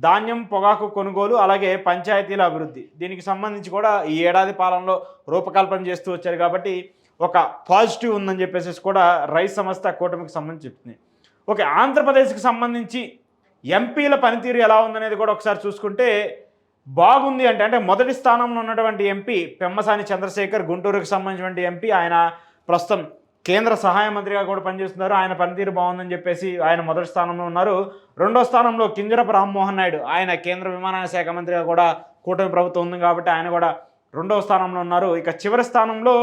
ధాన్యం పొగాకు కొనుగోలు, అలాగే పంచాయతీల అభివృద్ధి. దీనికి సంబంధించి కూడా ఈ ఏడాది పాలనలో రూపకల్పన చేస్తూ వచ్చారు కాబట్టి ఒక పాజిటివ్ ఉందని చెప్పేసి కూడా రైస్ సంస్థ కూటమికి సంబంధించి చెప్తుంది. ఓకే, ఆంధ్రప్రదేశ్కి సంబంధించి ఎంపీల పనితీరు ఎలా ఉందనేది కూడా ఒకసారి చూసుకుంటే బాగుంది. అంటే మొదటి స్థానంలో ఉన్నటువంటి ఎంపీ పెమ్మసాని చంద్రశేఖర్, గుంటూరుకు సంబంధించినటువంటి ఎంపీ. ఆయన ప్రస్తుతం కేంద్ర సహాయ మంత్రిగా కూడా పనిచేస్తున్నారు. ఆయన పనితీరు బాగుందని చెప్పేసి ఆయన మొదటి స్థానంలో ఉన్నారు. రెండో స్థానంలో కింజరపు రామ్మోహన్ నాయుడు, ఆయన కేంద్ర విమానయాన శాఖ మంత్రిగా కూడా కూటమి ప్రభుత్వం ఉంది కాబట్టి ఆయన కూడా రెండవ స్థానంలో ఉన్నారు. ఇక చివరి స్థానంలో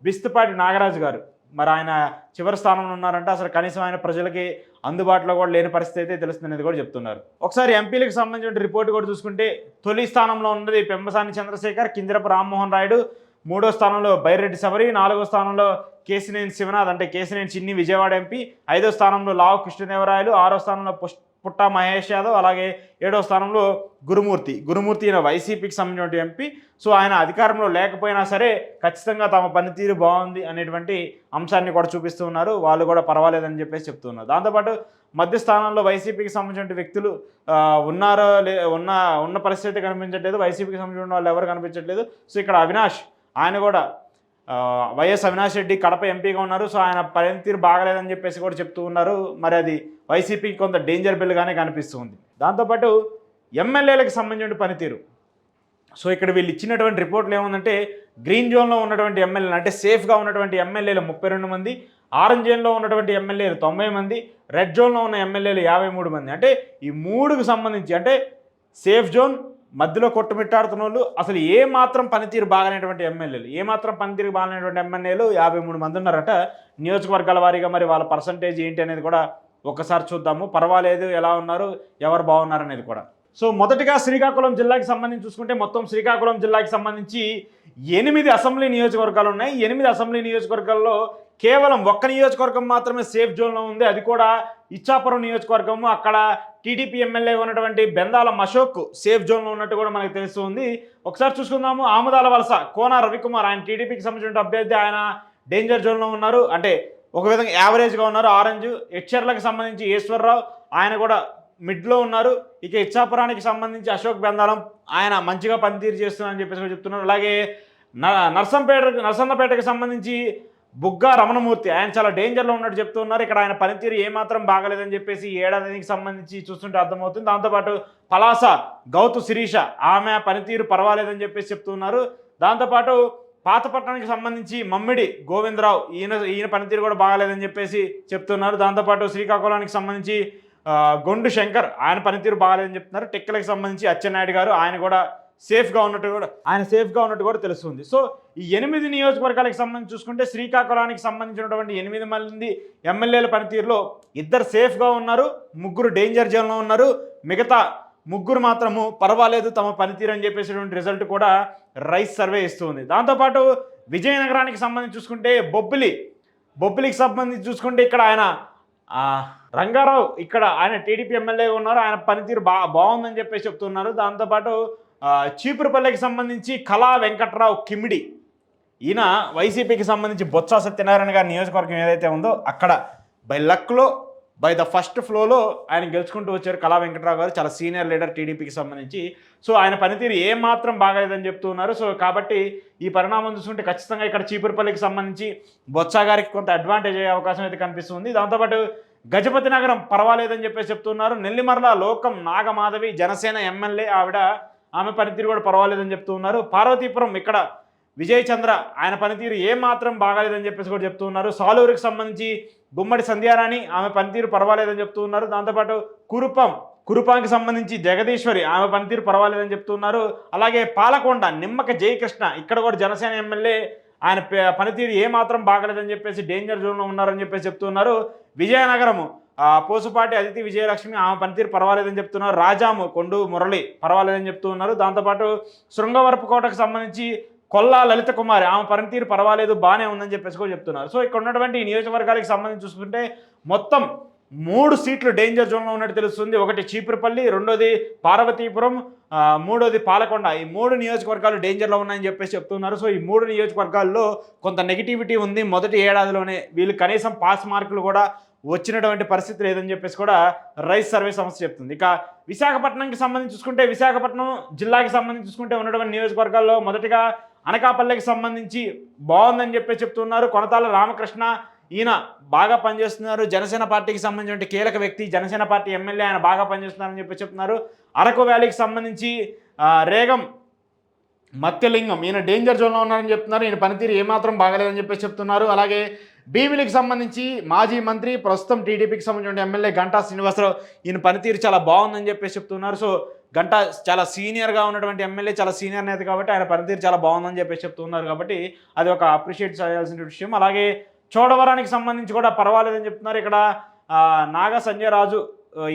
బిస్తుపాటి నాగరాజు గారు, మరి ఆయన చివరి స్థానంలో ఉన్నారంటే అసలు కనీసం ఆయన ప్రజలకి అందుబాటులో కూడా లేని పరిస్థితి అయితే తెలుస్తుందనేది కూడా చెప్తున్నారు. ఒకసారి ఎంపీలకు సంబంధించిన రిపోర్ట్ కూడా చూసుకుంటే తొలి స్థానంలో ఉన్నది పెమ్మసాని చంద్రశేఖర్, కింజరపు రామ్మోహన్ నాయుడు, మూడో స్థానంలో బైరెడ్డి శబరి, నాలుగో స్థానంలో కేసినేని శివనాథ్ అంటే కేసినేని చిన్ని విజయవాడ ఎంపీ, ఐదో స్థానంలో లావు కృష్ణదేవరాయలు, ఆరో స్థానంలో పుట్టా మహేష్ యాదవ్, అలాగే ఏడో స్థానంలో గురుమూర్తి ఈయన వైసీపీకి సంబంధించిన ఎంపీ. సో ఆయన అధికారంలో లేకపోయినా సరే ఖచ్చితంగా తమ పనితీరు బాగుంది అనేటువంటి అంశాన్ని కూడా చూపిస్తూ ఉన్నారు. వాళ్ళు కూడా పర్వాలేదని చెప్పేసి చెప్తున్నారు. దాంతోపాటు మధ్య స్థానంలో వైసీపీకి సంబంధించిన వ్యక్తులు ఉన్నారో ఉన్న పరిస్థితి కనిపించట్లేదు. వైసీపీకి సంబంధించిన వాళ్ళు ఎవరు కనిపించట్లేదు. సో ఇక్కడ అవినాష్, ఆయన కూడా వైఎస్ అవినాష్ రెడ్డి కడప ఎంపీగా ఉన్నారు. సో ఆయన పనితీరు బాగలేదని చెప్పేసి కూడా చెప్తూ ఉన్నారు. మరి అది వైసీపీకి కొంత డేంజర్ బిల్గానే కనిపిస్తుంది. దాంతోపాటు ఎమ్మెల్యేలకు సంబంధించిన పనితీరు. సో ఇక్కడ వీళ్ళు ఇచ్చినటువంటి రిపోర్ట్లు ఏముందంటే గ్రీన్ జోన్లో ఉన్నటువంటి ఎమ్మెల్యేలు అంటే సేఫ్గా ఉన్నటువంటి ఎమ్మెల్యేలు 32 మంది, ఆరెంజ్ జోన్లో ఉన్నటువంటి ఎమ్మెల్యేలు 90 మంది, రెడ్ జోన్లో ఉన్న ఎమ్మెల్యేలు 53 మంది. అంటే ఈ మూడుకు సంబంధించి అంటే సేఫ్ జోన్, మధ్యలో కొట్టుమిట్టాడుతున్న వాళ్ళు, అసలు ఏమాత్రం పనితీరు బాగానేటువంటి ఎమ్మెల్యేలు, ఏమాత్రం పనితీరు బాగానేటువంటి ఎమ్మెల్యేలు 53 మంది ఉన్నారట నియోజకవర్గాల వారీగా. మరి వాళ్ళ పర్సంటేజ్ ఏంటి అనేది కూడా ఒకసారి చూద్దాము. పర్వాలేదు, ఎలా ఉన్నారు, ఎవరు బాగున్నారు అనేది కూడా. సో మొదటిగా శ్రీకాకుళం జిల్లాకి సంబంధించి చూసుకుంటే మొత్తం శ్రీకాకుళం జిల్లాకి సంబంధించి 8 అసెంబ్లీ నియోజకవర్గాలు ఉన్నాయి. 8 అసెంబ్లీ నియోజకవర్గాల్లో కేవలం ఒక్క నియోజకవర్గం మాత్రమే సేఫ్ జోన్లో ఉంది. అది కూడా ఇచ్చాపురం నియోజకవర్గము. అక్కడ టీడీపీ ఎమ్మెల్యే ఉన్నటువంటి బెందాలం అశోక్ సేఫ్ జోన్లో ఉన్నట్టు కూడా మనకు తెలుస్తుంది. ఒకసారి చూసుకుందాము. ఆముదాల వలస కోన రవికుమార్, ఆయన టీడీపీకి సంబంధించిన అభ్యర్థి, ఆయన డేంజర్ జోన్లో ఉన్నారు. అంటే ఒక విధంగా యావరేజ్గా ఉన్నారు. ఆరెంజ్. హెచ్ఆర్లకు సంబంధించి ఈశ్వర్రావు, ఆయన కూడా మిడ్లో ఉన్నారు. ఇక ఇచ్చాపురానికి సంబంధించి అశోక్ బెందాలం, ఆయన మంచిగా పనితీరు చేస్తున్నారని చెప్పేసి చెప్తున్నారు. అలాగే నరసన్నపేటకి సంబంధించి బుగ్గా రమణమూర్తి, ఆయన చాలా డేంజర్లో ఉన్నట్టు చెప్తున్నారు. ఇక్కడ ఆయన పనితీరు ఏమాత్రం బాగలేదని చెప్పేసి ఏడాదికి సంబంధించి చూస్తుంటే అర్థమవుతుంది. దాంతోపాటు పలాస గౌతు శిరీష, ఆమె పనితీరు పర్వాలేదని చెప్పేసి చెప్తున్నారు. దాంతోపాటు పాతపట్నానికి సంబంధించి మమ్మిడి గోవిందరావు, ఈయన పనితీరు కూడా బాగాలేదని చెప్పేసి చెప్తున్నారు. దాంతోపాటు శ్రీకాకుళానికి సంబంధించి గొండు శంకర్, ఆయన పనితీరు బాగాలేదని చెప్తున్నారు. టెక్కలకు సంబంధించి అచ్చెన్నాయుడు గారు, ఆయన కూడా సేఫ్గా ఉన్నట్టు కూడా తెలుస్తుంది. సో ఈ 8 నియోజకవర్గాలకు సంబంధించి చూసుకుంటే శ్రీకాకుళానికి సంబంధించినటువంటి 8 మంది ఎమ్మెల్యేల పనితీరులో 2 సేఫ్గా ఉన్నారు, 3 డేంజర్ జోన్లో ఉన్నారు, మిగతా 3 మాత్రము పర్వాలేదు తమ పనితీరు అని చెప్పేసినటువంటి రిజల్ట్ కూడా రైస్ సర్వే ఇస్తుంది. దాంతోపాటు విజయనగరానికి సంబంధించి చూసుకుంటే బొబ్బిలికి సంబంధించి చూసుకుంటే ఇక్కడ ఆయన రంగారావు, ఇక్కడ ఆయన టీడీపీ ఎమ్మెల్యేగా ఉన్నారు. ఆయన పనితీరు బాగుందని చెప్పేసి చెప్తున్నారు. దాంతోపాటు చీపురుపల్లికి సంబంధించి కళా వెంకట్రావు కిమిడి, ఈయన వైసీపీకి సంబంధించి బొత్స సత్యనారాయణ గారి నియోజకవర్గం ఏదైతే ఉందో అక్కడ బై ద ఫస్ట్ ఫ్లోలో ఆయన గెలుచుకుంటూ వచ్చారు. కళా వెంకట్రావు గారు చాలా సీనియర్ లీడర్ టీడీపీకి సంబంధించి. సో ఆయన పనితీరు ఏమాత్రం బాగాలేదని చెప్తున్నారు. సో కాబట్టి ఈ పరిణామం చూసుకుంటే ఖచ్చితంగా ఇక్కడ చీపురుపల్లికి సంబంధించి బొత్స గారికి కొంత అడ్వాంటేజ్ అయ్యే అవకాశం అయితే కనిపిస్తుంది. దాంతోపాటు గజపతి నగరం పర్వాలేదని చెప్పేసి చెప్తున్నారు. నెల్లిమర్ల లోకం నాగమాధవి, జనసేన ఎమ్మెల్యే, ఆమె పనితీరు కూడా పర్వాలేదని చెప్తూ ఉన్నారు. పార్వతీపురం ఇక్కడ విజయ్ చంద్ర, ఆయన పనితీరు ఏమాత్రం బాగాలేదని చెప్పేసి కూడా చెప్తూ ఉన్నారు. సాలూరుకి సంబంధించి గుమ్మడి సంధ్యారాణి, ఆమె పనితీరు పర్వాలేదని చెప్తూ ఉన్నారు. దాంతోపాటు కురుపాంకి సంబంధించి జగదీశ్వరి, ఆమె పనితీరు పర్వాలేదని చెప్తున్నారు. అలాగే పాలకొండ నిమ్మక జయకృష్ణ, ఇక్కడ కూడా జనసేన ఎమ్మెల్యే, ఆయన పనితీరు ఏమాత్రం బాగలేదని చెప్పేసి డేంజర్ జోన్లో ఉన్నారని చెప్పేసి చెప్తున్నారు. విజయనగరము పోసుపాటి అదితి విజయలక్ష్మి, ఆమె పనితీరు పర్వాలేదని చెప్తున్నారు. రాజాము కొండు మురళి పర్వాలేదని చెప్తూ ఉన్నారు. దాంతోపాటు శృంగవరపుకోటకు సంబంధించి కొల్లా లలిత కుమారి ఆమె పనితీరు పర్వాలేదు బాగానే ఉందని చెప్పేసి కూడా చెప్తున్నారు. సో ఇక్కడ ఉన్నటువంటి ఈ నియోజకవర్గాలకు సంబంధించి చూసుకుంటే మొత్తం 3 సీట్లు డేంజర్ జోన్లో ఉన్నట్టు తెలుస్తుంది. ఒకటి చీపురుపల్లి, రెండోది పార్వతీపురం, మూడోది పాలకొండ. ఈ 3 నియోజకవర్గాలు డేంజర్లో ఉన్నాయని చెప్పేసి చెప్తున్నారు. సో ఈ 3 నియోజకవర్గాల్లో కొంత నెగిటివిటీ ఉంది. మొదటి ఏడాదిలోనే వీళ్ళు కనీసం పాస్ మార్కులు కూడా వచ్చినటువంటి పరిస్థితి లేదని చెప్పేసి కూడా రైస్ సర్వే సంస్థ చెప్తుంది. ఇక విశాఖపట్నంకి సంబంధించి చూసుకుంటే విశాఖపట్నం జిల్లాకి సంబంధించి చూసుకుంటే ఉన్నటువంటి నియోజకవర్గాల్లో మొదటిగా అనకాపల్లికి సంబంధించి బాగుందని చెప్పేసి చెప్తున్నారు. కొనతాల రామకృష్ణ ఈయన బాగా పనిచేస్తున్నారు. జనసేన పార్టీకి సంబంధించిన కీలక వ్యక్తి, జనసేన పార్టీ ఎమ్మెల్యే, ఆయన బాగా పనిచేస్తున్నారని చెప్పి చెప్తున్నారు. అరకు వ్యాలీకి సంబంధించి రేగం మత్స్యలింగం ఈయన డేంజర్ జోన్లో ఉన్నారని చెప్తున్నారు. ఈయన పనితీరు ఏమాత్రం బాగలేదని చెప్పేసి చెప్తున్నారు. అలాగే భీమిలికి సంబంధించి మాజీ మంత్రి, ప్రస్తుతం టీడీపీకి సంబంధించిన ఎమ్మెల్యే గంటా శ్రీనివాసరావు ఈయన పనితీరు చాలా బాగుందని చెప్పేసి చెప్తున్నారు. సో గంటా చాలా సీనియర్గా ఉన్నటువంటి ఎమ్మెల్యే, చాలా సీనియర్ నేత కాబట్టి ఆయన పనితీరు చాలా బాగుందని చెప్పేసి చెప్తున్నారు. కాబట్టి అది ఒక అప్రిషియేట్ చేయాల్సిన విషయం. అలాగే చోడవరానికి సంబంధించి కూడా పర్వాలేదని చెప్తున్నారు. ఇక్కడ నాగ సంజయ్ రాజు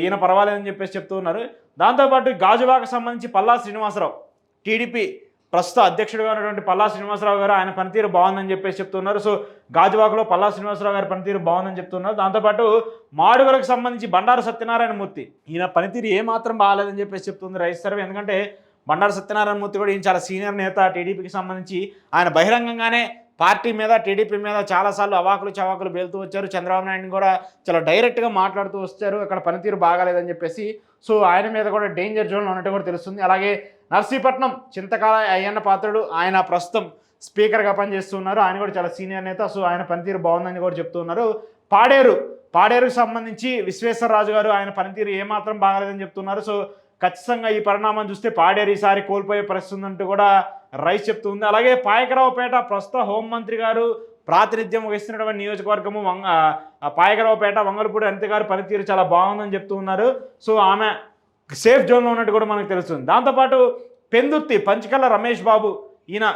ఈయన పర్వాలేదని చెప్పేసి చెప్తున్నారు. దాంతోపాటు గాజువాకు సంబంధించి పల్లా శ్రీనివాసరావు, టీడీపీ ప్రస్తుత అధ్యక్షుడిగా ఉన్నటువంటి పల్లా శ్రీనివాసరావు గారు ఆయన పనితీరు బాగుందని చెప్పేసి చెప్తున్నారు. సో గాజువాకలో పల్లా శ్రీనివాసరావు గారి పనితీరు బాగుందని చెప్తున్నారు. దాంతోపాటు మాడుగులకు సంబంధించి బండారు సత్యనారాయణ మూర్తి ఈయన పనితీరు ఏమాత్రం బాగాలేదని చెప్పేసి చెప్తుంది రైస్ సర్వే. ఎందుకంటే బండారు సత్యనారాయణ మూర్తి కూడా ఈయన చాలా సీనియర్ నేత, టీడీపీకి సంబంధించి ఆయన బహిరంగంగానే పార్టీ మీద, టీడీపీ మీద చాలాసార్లు అవాకులు చవాకులు పేలుతూ వచ్చారు. చంద్రబాబు నాయుడుని కూడా చాలా డైరెక్ట్గా మాట్లాడుతూ వచ్చారు అక్కడ పనితీరు బాగాలేదని చెప్పేసి. సో ఆయన మీద కూడా డేంజర్ జోన్లో ఉన్నట్టు కూడా తెలుస్తుంది. అలాగే నర్సీపట్నం చింతకాల అయ్యన్న పాత్రుడు ఆయన ప్రస్తుతం స్పీకర్గా పనిచేస్తున్నారు. ఆయన కూడా చాలా సీనియర్ నేత. సో ఆయన పనితీరు బాగుందని కూడా చెప్తున్నారు. పాడేరుకు సంబంధించి విశ్వేశ్వరరాజు గారు ఆయన పనితీరు ఏమాత్రం బాగాలేదని చెప్తున్నారు. సో ఖచ్చితంగా ఈ పరిణామం చూస్తే పాడేరు ఈసారి కోల్పోయే పరిస్థితి ఉందంటూ కూడా రైస్ చెప్తుంది. అలాగే పాయకరావుపేట ప్రస్తుత హోంమంత్రి గారు ప్రాతినిధ్యం వహిస్తున్నటువంటి నియోజకవర్గము పాయకరావుపేట వంగలపూడి అనిత గారు పనితీరు చాలా బాగుందని చెప్తూ ఉన్నారు. సో ఆమె సేఫ్ జోన్లో ఉన్నట్టు కూడా మనకు తెలుస్తుంది. దాంతోపాటు పెందుర్తి పంచకల్ల రమేష్ బాబు ఈయన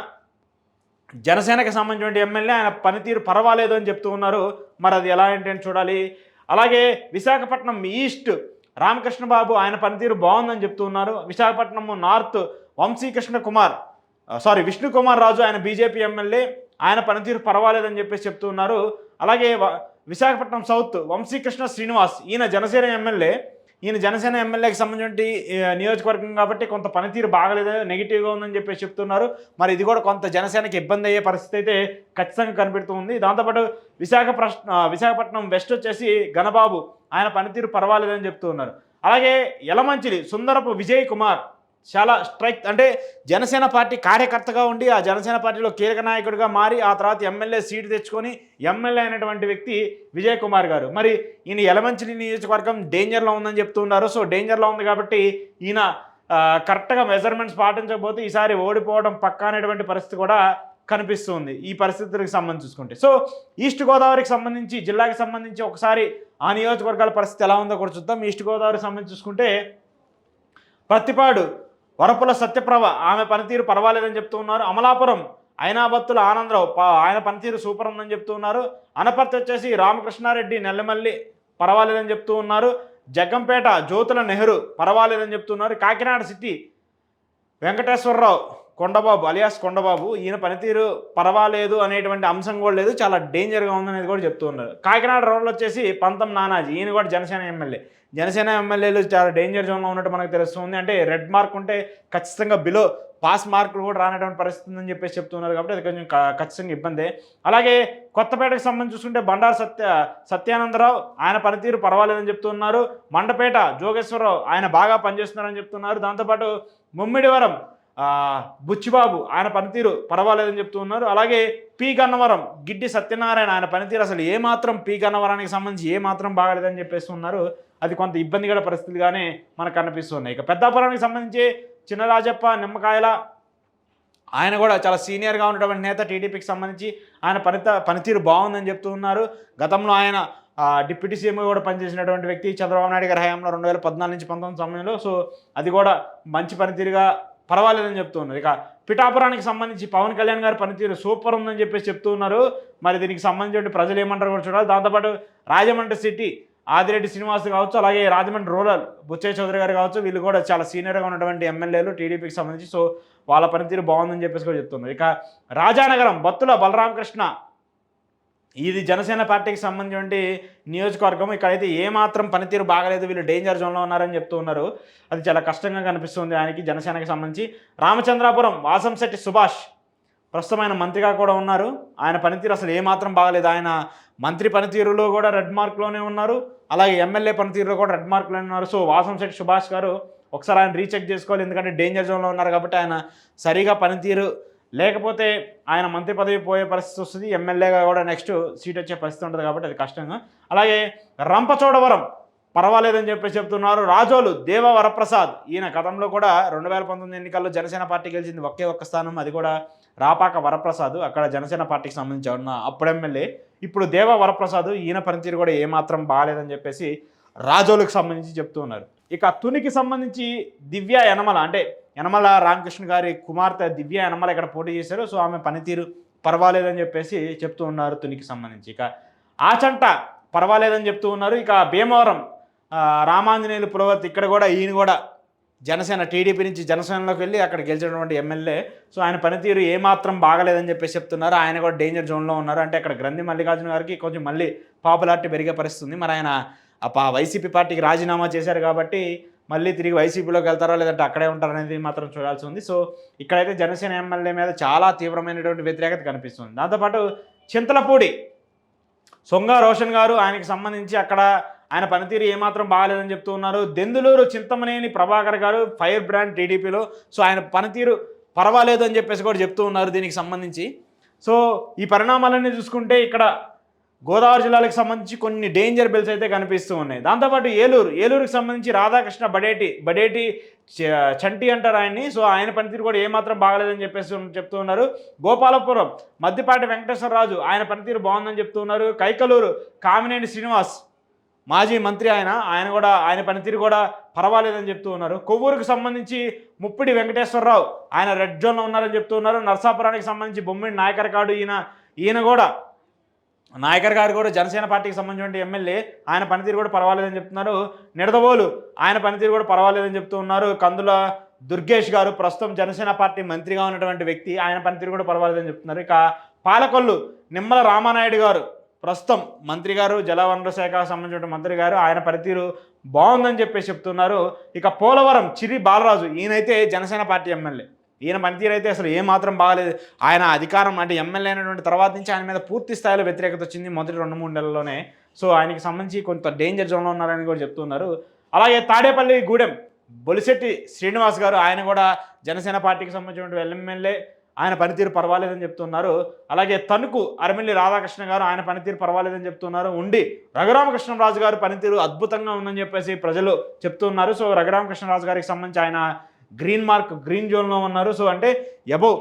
జనసేనకి సంబంధించిన ఎమ్మెల్యే, ఆయన పనితీరు పర్వాలేదు అని చెప్తూ ఉన్నారు. మరి అది ఎలా ఏంటి అని చూడాలి. అలాగే విశాఖపట్నం ఈస్ట్ రామకృష్ణ బాబు ఆయన పనితీరు బాగుందని చెప్తూ ఉన్నారు. విశాఖపట్నం నార్త్ విష్ణుకుమార్ రాజు ఆయన బీజేపీ ఎమ్మెల్యే, ఆయన పనితీరు పర్వాలేదని చెప్పేసి చెప్తూ ఉన్నారు. అలాగే విశాఖపట్నం సౌత్ వంశీకృష్ణ శ్రీనివాస్ ఈయన జనసేన ఎమ్మెల్యే, ఈయన జనసేన ఎమ్మెల్యేకి సంబంధించిన నియోజకవర్గం కాబట్టి కొంత పనితీరు బాగలేదు, నెగిటివ్గా ఉందని చెప్పేసి చెప్తున్నారు. మరి ఇది కూడా కొంత జనసేనకి ఇబ్బంది అయ్యే పరిస్థితి అయితే ఖచ్చితంగా కనిపెడుతుంది. దాంతోపాటు విశాఖపట్నం వెస్ట్ వచ్చేసి గణబాబు ఆయన పనితీరు పర్వాలేదని చెప్తూ ఉన్నారు. అలాగే యలమంచిలి సుందరపు విజయ్ కుమార్ చాలా స్ట్రైక్, అంటే జనసేన పార్టీ కార్యకర్తగా ఉండి ఆ జనసేన పార్టీలో కీలక నాయకుడిగా మారి ఆ తర్వాత ఎమ్మెల్యే సీటు తెచ్చుకొని ఎమ్మెల్యే అయినటువంటి వ్యక్తి విజయ్ కుమార్ గారు. మరి ఈయన యలమంచిలి నియోజకవర్గం డేంజర్లో ఉందని చెప్తున్నారు. సో డేంజర్లో ఉంది కాబట్టి ఈయన కరెక్ట్గా మెజర్మెంట్స్ పాటించకపోతే ఈసారి ఓడిపోవడం పక్కా అనేటువంటి పరిస్థితి కూడా కనిపిస్తుంది ఈ పరిస్థితులకు సంబంధించి చూసుకుంటే. సో ఈస్ట్ గోదావరికి సంబంధించి జిల్లాకి సంబంధించి ఒకసారి ఆ నియోజకవర్గాల పరిస్థితి ఎలా ఉందో కూడా చూద్దాం. ఈస్ట్ గోదావరికి సంబంధించి చూసుకుంటే ప్రత్తిపాడు వరపుల సత్యప్రభ ఆమె పనితీరు పర్వాలేదని చెప్తూ ఉన్నారు. అమలాపురం అయినాబత్తుల ఆనందరావు ఆయన పనితీరు సూపర్ ఉందని చెప్తూ ఉన్నారు. అనపర్తి వచ్చేసి రామకృష్ణారెడ్డి నెల్లమల్లి పర్వాలేదని చెప్తూ ఉన్నారు. జగ్గంపేట జ్యోతుల నెహ్రూ పర్వాలేదని చెప్తున్నారు. కాకినాడ సిటీ వెంకటేశ్వరరావు కొండబాబు అలియాస్ కొండబాబు ఈయన పనితీరు పర్వాలేదు అనేటువంటి అంశం కూడా లేదు, చాలా డేంజర్గా ఉందనేది కూడా చెప్తూ ఉన్నారు. కాకినాడ రోడ్లు వచ్చేసి పంతం నానాజీ ఈయన కూడా జనసేన ఎమ్మెల్యే. జనసేన ఎమ్మెల్యేలు చాలా డేంజర్ జోన్లో ఉన్నట్టు మనకు తెలుస్తుంది. అంటే రెడ్ మార్క్ ఉంటే ఖచ్చితంగా బిలో పాస్ మార్కులు కూడా రానటువంటి పరిస్థితి ఉందని చెప్పేసి చెప్తున్నారు. కాబట్టి అది కొంచెం ఖచ్చితంగా ఇబ్బందే. అలాగే కొత్తపేటకు సంబంధించి చూసుకుంటే బండారు సత్యానందరావు ఆయన పనితీరు పర్వాలేదని చెప్తున్నారు. మండపేట జోగేశ్వరరావు ఆయన బాగా పనిచేస్తున్నారని చెప్తున్నారు. దాంతోపాటు ముమ్మిడివరం బుచ్చిబాబు ఆయన పనితీరు పర్వాలేదని చెప్తూ ఉన్నారు. అలాగే పి గన్నవరం గిడ్డి సత్యనారాయణ ఆయన పనితీరు అసలు ఏమాత్రం పి గన్నవరానికి సంబంధించి ఏమాత్రం బాగలేదని చెప్పేసి ఉన్నారు. అది కొంత ఇబ్బందికర పరిస్థితిగానే మనకు కనిపిస్తున్నాయి. ఇక పెద్దాపురానికి సంబంధించి చిన్నరాజప్ప నిమ్మకాయల ఆయన కూడా చాలా సీనియర్గా ఉన్నటువంటి నేత, టీడీపీకి సంబంధించి ఆయన పనితీరు బాగుందని చెప్తూ ఉన్నారు. గతంలో ఆయన డిప్యూటీ సీఎంగా కూడా పనిచేసినటువంటి వ్యక్తి చంద్రబాబు నాయుడు గారి హయాంలో 2014 నుంచి 19 సమయంలో. సో అది కూడా మంచి పనితీరుగా పర్వాలేదని చెప్తూ ఉన్నారు. ఇక పిఠాపురానికి సంబంధించి పవన్ కళ్యాణ్ గారి పనితీరు సూపర్ ఉందని చెప్పేసి చెప్తూ ఉన్నారు. మరి దీనికి సంబంధించి ప్రజలు ఏమంటారు కూడా చూడాలి. దాంతోపాటు రాజమండ్రి సిటీ ఆదిరెడ్డి శ్రీనివాస్ కావచ్చు, అలాగే రాజమండ్రి రూరల్ బుచ్చయ్య చౌదరి గారు కావచ్చు, వీళ్ళు కూడా చాలా సీనియర్గా ఉన్నటువంటి ఎమ్మెల్యేలు టీడీపీకి సంబంధించి. సో వాళ్ళ పనితీరు బాగుందని చెప్పేసి కూడా చెప్తున్నారు. ఇక రాజానగరం బత్తుల బలరామకృష్ణ, ఇది జనసేన పార్టీకి సంబంధించిన నియోజకవర్గం. ఇక్కడైతే ఏమాత్రం పనితీరు బాగలేదు, వీళ్ళు డేంజర్ జోన్లో ఉన్నారని చెప్తూ ఉన్నారు. అది చాలా కష్టంగా కనిపిస్తుంది ఆయనకి, జనసేనకి సంబంధించి. రామచంద్రాపురం వాసంశెట్టి సుభాష్, ప్రస్తుతం ఆయన మంత్రిగా కూడా ఉన్నారు. ఆయన పనితీరు అసలు ఏమాత్రం బాగలేదు. ఆయన మంత్రి పనితీరులో కూడా రెడ్ మార్క్లోనే ఉన్నారు, అలాగే ఎమ్మెల్యే పనితీరులో కూడా రెడ్ మార్క్లోనే ఉన్నారు. సో వాసంశెట్టి సుభాష్ గారు ఒకసారి ఆయన రీచెక్ చేసుకోవాలి, ఎందుకంటే డేంజర్ జోన్లో ఉన్నారు కాబట్టి ఆయన సరిగా పనితీరు లేకపోతే ఆయన మంత్రి పదవి పోయే పరిస్థితి వస్తుంది, ఎమ్మెల్యేగా కూడా నెక్స్ట్ సీట్ వచ్చే పరిస్థితి ఉంటుంది కాబట్టి అది కష్టంగా. అలాగే రంపచోడవరం పర్వాలేదని చెప్పేసి చెప్తున్నారు. రాజోలు దేవ వరప్రసాద్, ఈయన గతంలో కూడా 2019 ఎన్నికల్లో జనసేన పార్టీ గెలిచింది ఒకే ఒక్క స్థానం, అది కూడా రాపాక వరప్రసాద్, అక్కడ జనసేన పార్టీకి సంబంధించి ఉన్న అప్పుడు ఎమ్మెల్యే. ఇప్పుడు దేవ వరప్రసాద్, ఈయన పనితీరు కూడా ఏమాత్రం బాగాలేదని చెప్పేసి రాజోలకు సంబంధించి చెప్తూ ఉన్నారు. ఇక తునికి సంబంధించి దివ్య యనమల, అంటే యనమల రామకృష్ణ గారి కుమార్తె దివ్య యనమల ఇక్కడ పోటీ చేశారు. సో ఆమె పనితీరు పర్వాలేదని చెప్పేసి చెప్తూ ఉన్నారు తునికి సంబంధించి. ఇక ఆచంట పర్వాలేదని చెప్తూ ఉన్నారు. ఇక భీమవరం రామాంజనేయులు పులవర్తి, ఇక్కడ కూడా ఈయన కూడా జనసేన టీడీపీ నుంచి జనసేనలోకి వెళ్ళి అక్కడ గెలిచినటువంటి ఎమ్మెల్యే. సో ఆయన పనితీరు ఏమాత్రం బాగలేదని చెప్పేసి చెప్తున్నారు. ఆయన కూడా డేంజర్ జోన్లో ఉన్నారు. అంటే అక్కడ గ్రంథి మల్లికార్జున గారికి కొంచెం మళ్ళీ పాపులారిటీ పెరిగే పరిస్థితుంది. మరి ఆయన వైసీపీ పార్టీకి రాజీనామా చేశారు కాబట్టి మళ్ళీ తిరిగి వైసీపీలోకి వెళ్తారా లేదంటే అక్కడే ఉంటారనేది మాత్రం చూడాల్సి ఉంది. సో ఇక్కడైతే జనసేన ఎమ్మెల్యే మీద చాలా తీవ్రమైనటువంటి వ్యతిరేకత కనిపిస్తుంది. దాంతోపాటు చింతలపూడి సొంగ రోషన్ గారు, ఆయనకి సంబంధించి అక్కడ ఆయన పనితీరు ఏమాత్రం బాగాలేదని చెప్తూ ఉన్నారు. దెందులూరు చింతమనేని ప్రభాకర్ గారు, ఫైర్ బ్రాండ్ టీడీపీలో, సో ఆయన పనితీరు పర్వాలేదు అని చెప్పేసి కూడా చెప్తూ ఉన్నారు దీనికి సంబంధించి. సో ఈ పరిణామాలన్నీ చూసుకుంటే ఇక్కడ గోదావరి జిల్లాలకు సంబంధించి కొన్ని డేంజర్ బెల్స్ అయితే కనిపిస్తూ ఉన్నాయి. దాంతోపాటు ఏలూరుకి సంబంధించి రాధాకృష్ణ బడేటి చంటి అంటారు ఆయన్ని. సో ఆయన పనితీరు కూడా ఏమాత్రం బాగలేదని చెప్పేసి చెప్తూ ఉన్నారు. గోపాలపురం మద్దిపాటి వెంకటేశ్వరరాజు, ఆయన పనితీరు బాగుందని చెప్తూ ఉన్నారు. కైకలూరు కామినేని శ్రీనివాస్, మాజీ మంత్రి ఆయన కూడా ఆయన పనితీరు కూడా పర్వాలేదని చెప్తూ ఉన్నారు. కొవ్వూరుకు సంబంధించి ముప్పిడి వెంకటేశ్వరరావు, ఆయన రెడ్ జోన్లో ఉన్నారని చెప్తూ ఉన్నారు. నర్సాపురానికి సంబంధించి బొమ్మిడి నాయకర్ గారు, ఈయన కూడా నాయకర్ గారు కూడా జనసేన పార్టీకి సంబంధించిన ఎమ్మెల్యే, ఆయన పనితీరు కూడా పర్వాలేదని చెప్తున్నారు. నిడదవోలు, ఆయన పనితీరు కూడా పర్వాలేదని చెప్తూ ఉన్నారు. కందుల దుర్గేష్ గారు, ప్రస్తుతం జనసేన పార్టీ మంత్రిగా ఉన్నటువంటి వ్యక్తి, ఆయన పనితీరు కూడా పర్వాలేదని చెప్తున్నారు. ఇక పాలకొల్లు నిమ్మల రామానాయుడు గారు, ప్రస్తుతం మంత్రి గారు, జలవనరుల శాఖకు సంబంధించిన మంత్రి గారు, ఆయన పనితీరు బాగుందని చెప్పేసి చెప్తున్నారు. ఇక పోలవరం చిరి బాలరాజు, ఈయనైతే జనసేన పార్టీ ఎమ్మెల్యే, ఈయన పనితీరు అయితే అసలు ఏమాత్రం బాగలేదు. ఆయన అధికారం అంటే ఎమ్మెల్యే అయినటువంటి తర్వాత నుంచి ఆయన మీద పూర్తి స్థాయిలో వ్యతిరేకత వచ్చింది మొదటి 2-3 నెలల్లోనే. సో ఆయనకి సంబంధించి కొంత డేంజర్ జోన్లో ఉన్నారని కూడా చెప్తున్నారు. అలాగే తాడేపల్లి గూడెం బొలిశెట్టి శ్రీనివాస్ గారు, ఆయన కూడా జనసేన పార్టీకి సంబంధించినటువంటి ఎమ్మెల్యే, ఆయన పనితీరు పర్వాలేదని చెప్తున్నారు. అలాగే తణుకు అరమిల్లి రాధాకృష్ణ గారు, ఆయన పనితీరు పర్వాలేదని చెప్తున్నారు. ఉండి రఘురామకృష్ణరాజు గారు పనితీరు అద్భుతంగా ఉందని చెప్పేసి ప్రజలు చెప్తున్నారు. సో రఘురామకృష్ణరాజు గారికి సంబంధించి ఆయన గ్రీన్ జోన్లో ఉన్నారు. సో అంటే అబోవ్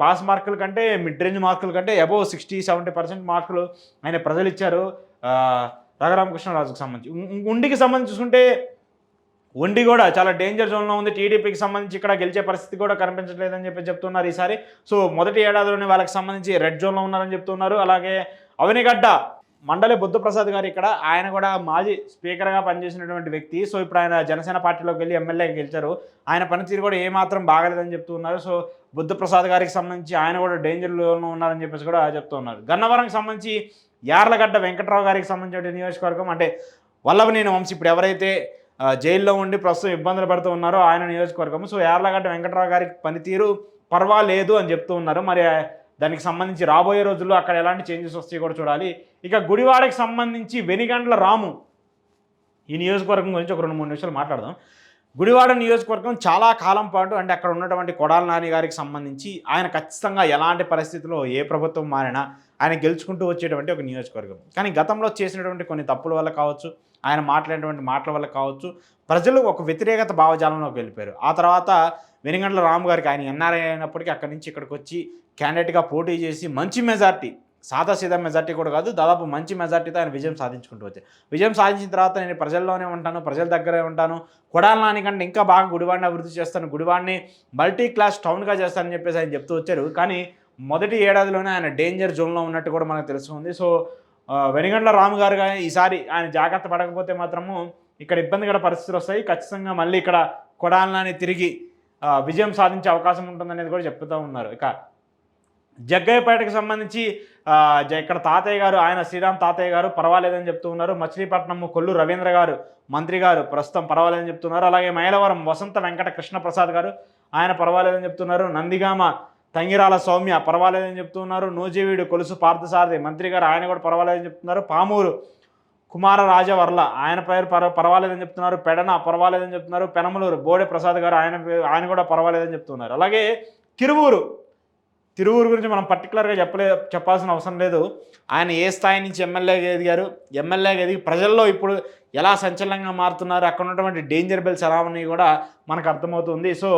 పాస్ మార్కుల కంటే మిడ్ రేంజ్ మార్కుల కంటే అబోవ్ 60-70% మార్కులు ఆయన ప్రజలు ఇచ్చారు రఘురామకృష్ణరాజుకు సంబంధించి. ఉండికి సంబంధించి చూసుకుంటే ఉండి కూడా చాలా డేంజర్ జోన్లో ఉంది. టీడీపీకి సంబంధించి ఇక్కడ గెలిచే పరిస్థితి కూడా కనిపించట్లేదని చెప్పి చెప్తున్నారు ఈసారి. సో మొదటి ఏడాదిలోనే వాళ్ళకి సంబంధించి రెడ్ జోన్లో ఉన్నారని చెప్తున్నారు. అలాగే అవనిగడ్డ మండలి బుద్ధప్రసాద్ గారు, ఇక్కడ ఆయన కూడా మాజీ స్పీకర్గా పనిచేసినటువంటి వ్యక్తి. సో ఇప్పుడు ఆయన జనసేన పార్టీలోకి వెళ్ళి ఎమ్మెల్యేగా గెలిచారు. ఆయన పనితీరు కూడా ఏమాత్రం బాగలేదని చెప్తున్నారు. సో బుద్ధప్రసాద్ గారికి సంబంధించి ఆయన కూడా డేంజర్లో ఉన్నారని చెప్పేసి కూడా చెప్తున్నారు. గన్నవరంకి సంబంధించి యార్లగడ్డ వెంకట్రావు గారికి సంబంధించిన నియోజకవర్గం, అంటే వల్లభనేని వంశీ ఇప్పుడు ఎవరైతే జైల్లో ఉండి ప్రస్తుతం ఇబ్బందులు పడుతూ ఉన్నారో ఆయన నియోజకవర్గం. సో యార్లగడ్డ వెంకట్రావు గారికి పనితీరు పర్వాలేదు అని చెప్తూ ఉన్నారు. మరి దానికి సంబంధించి రాబోయే రోజుల్లో అక్కడ ఎలాంటి చేంజెస్ వస్తాయో కూడా చూడాలి. ఇక గుడివాడకి సంబంధించి వెనిగండ్ల రాము, ఈ నియోజకవర్గం గురించి ఒక 2-3 నిమిషాలు మాట్లాడదాం. గుడివాడ నియోజకవర్గం చాలా కాలం పాటు, అంటే అక్కడ ఉన్నటువంటి కొడాల నాని గారికి సంబంధించి ఆయన ఖచ్చితంగా ఎలాంటి పరిస్థితుల్లో ఏ ప్రభుత్వం మారినా ఆయన గెలుచుకుంటూ వచ్చేటువంటి ఒక నియోజకవర్గం. కానీ గతంలో చేసినటువంటి కొన్ని తప్పుల వల్ల కావచ్చు, ఆయన మాట్లాడినటువంటి మాటల వల్ల కావచ్చు, ప్రజలు ఒక వ్యతిరేకత భావజాలంలోకి వెళ్ళిపోయారు. ఆ తర్వాత వెనిగండ్ల రాము గారికి, ఆయన ఎన్ఆర్ఐ అయినప్పటికీ అక్కడి నుంచి ఇక్కడికి వచ్చి క్యాండిడేట్గా పోటీ చేసి మంచి మెజార్టీ, సాదాసీదా మెజార్టీ కూడా కాదు, దాదాపు మంచి మెజార్టీతో ఆయన విజయం సాధించుకుంటూ వచ్చారు. విజయం సాధించిన తర్వాత నేను ప్రజల్లోనే ఉంటాను, ప్రజల దగ్గరే ఉంటాను, కొడాల నాని కంటే ఇంకా బాగా గుడివాడిని అభివృద్ధి చేస్తాను, గుడివాడిని మల్టీ క్లాస్ టౌన్గా చేస్తానని చెప్పేసి ఆయన చెప్తూ వచ్చారు. కానీ మొదటి ఏడాదిలోనే ఆయన డేంజర్ జోన్లో ఉన్నట్టు కూడా మనకు తెలుస్తుంది. సో వెనిగండ్ల రాము గారు కానీ ఈసారి ఆయన జాగ్రత్త పడకపోతే మాత్రము ఇక్కడ ఇబ్బందికర పరిస్థితులు వస్తాయి. ఖచ్చితంగా మళ్ళీ ఇక్కడ కొడాలని తిరిగి విజయం సాధించే అవకాశం ఉంటుందనేది కూడా చెప్తూ ఉన్నారు. ఇక జగ్గయ్యపేటకు సంబంధించి ఇక్కడ తాతయ్య గారు, ఆయన శ్రీరామ్ తాతయ్య గారు పర్వాలేదని చెప్తూ ఉన్నారు. మచిలీపట్నం కొల్లు రవీంద్ర గారు మంత్రి గారు ప్రస్తుతం పర్వాలేదని చెప్తున్నారు. అలాగే మైలవరం వసంత వెంకట కృష్ణప్రసాద్ గారు ఆయన పర్వాలేదని చెప్తున్నారు. నందిగామ తంగిరాల సౌమ్య పర్వాలేదని చెప్తున్నారు. నూజివీడు కొలుసు పార్థసారథి మంత్రి గారు ఆయన కూడా పర్వాలేదని చెప్తున్నారు. పామూరు కుమార రాజవర్ల ఆయన పేరు పర్వాలేదని చెప్తున్నారు. పెడన పర్వాలేదని చెప్తున్నారు. పెనమలూరు బోడే ప్రసాద్ గారు ఆయన కూడా పర్వాలేదని చెప్తున్నారు. అలాగే తిరువూరు గురించి మనం పర్టికులర్గా చెప్పాల్సిన అవసరం లేదు. ఆయన ఏ స్థాయి నుంచి ఎమ్మెల్యేగా ఎదిగి ప్రజల్లో ఇప్పుడు ఎలా సంచలనంగా మారుతున్నారు, అక్కడ ఉన్నటువంటి డేంజర్ బెల్స్ ఎలా ఉన్నాయి కూడా మనకు అర్థమవుతుంది. సో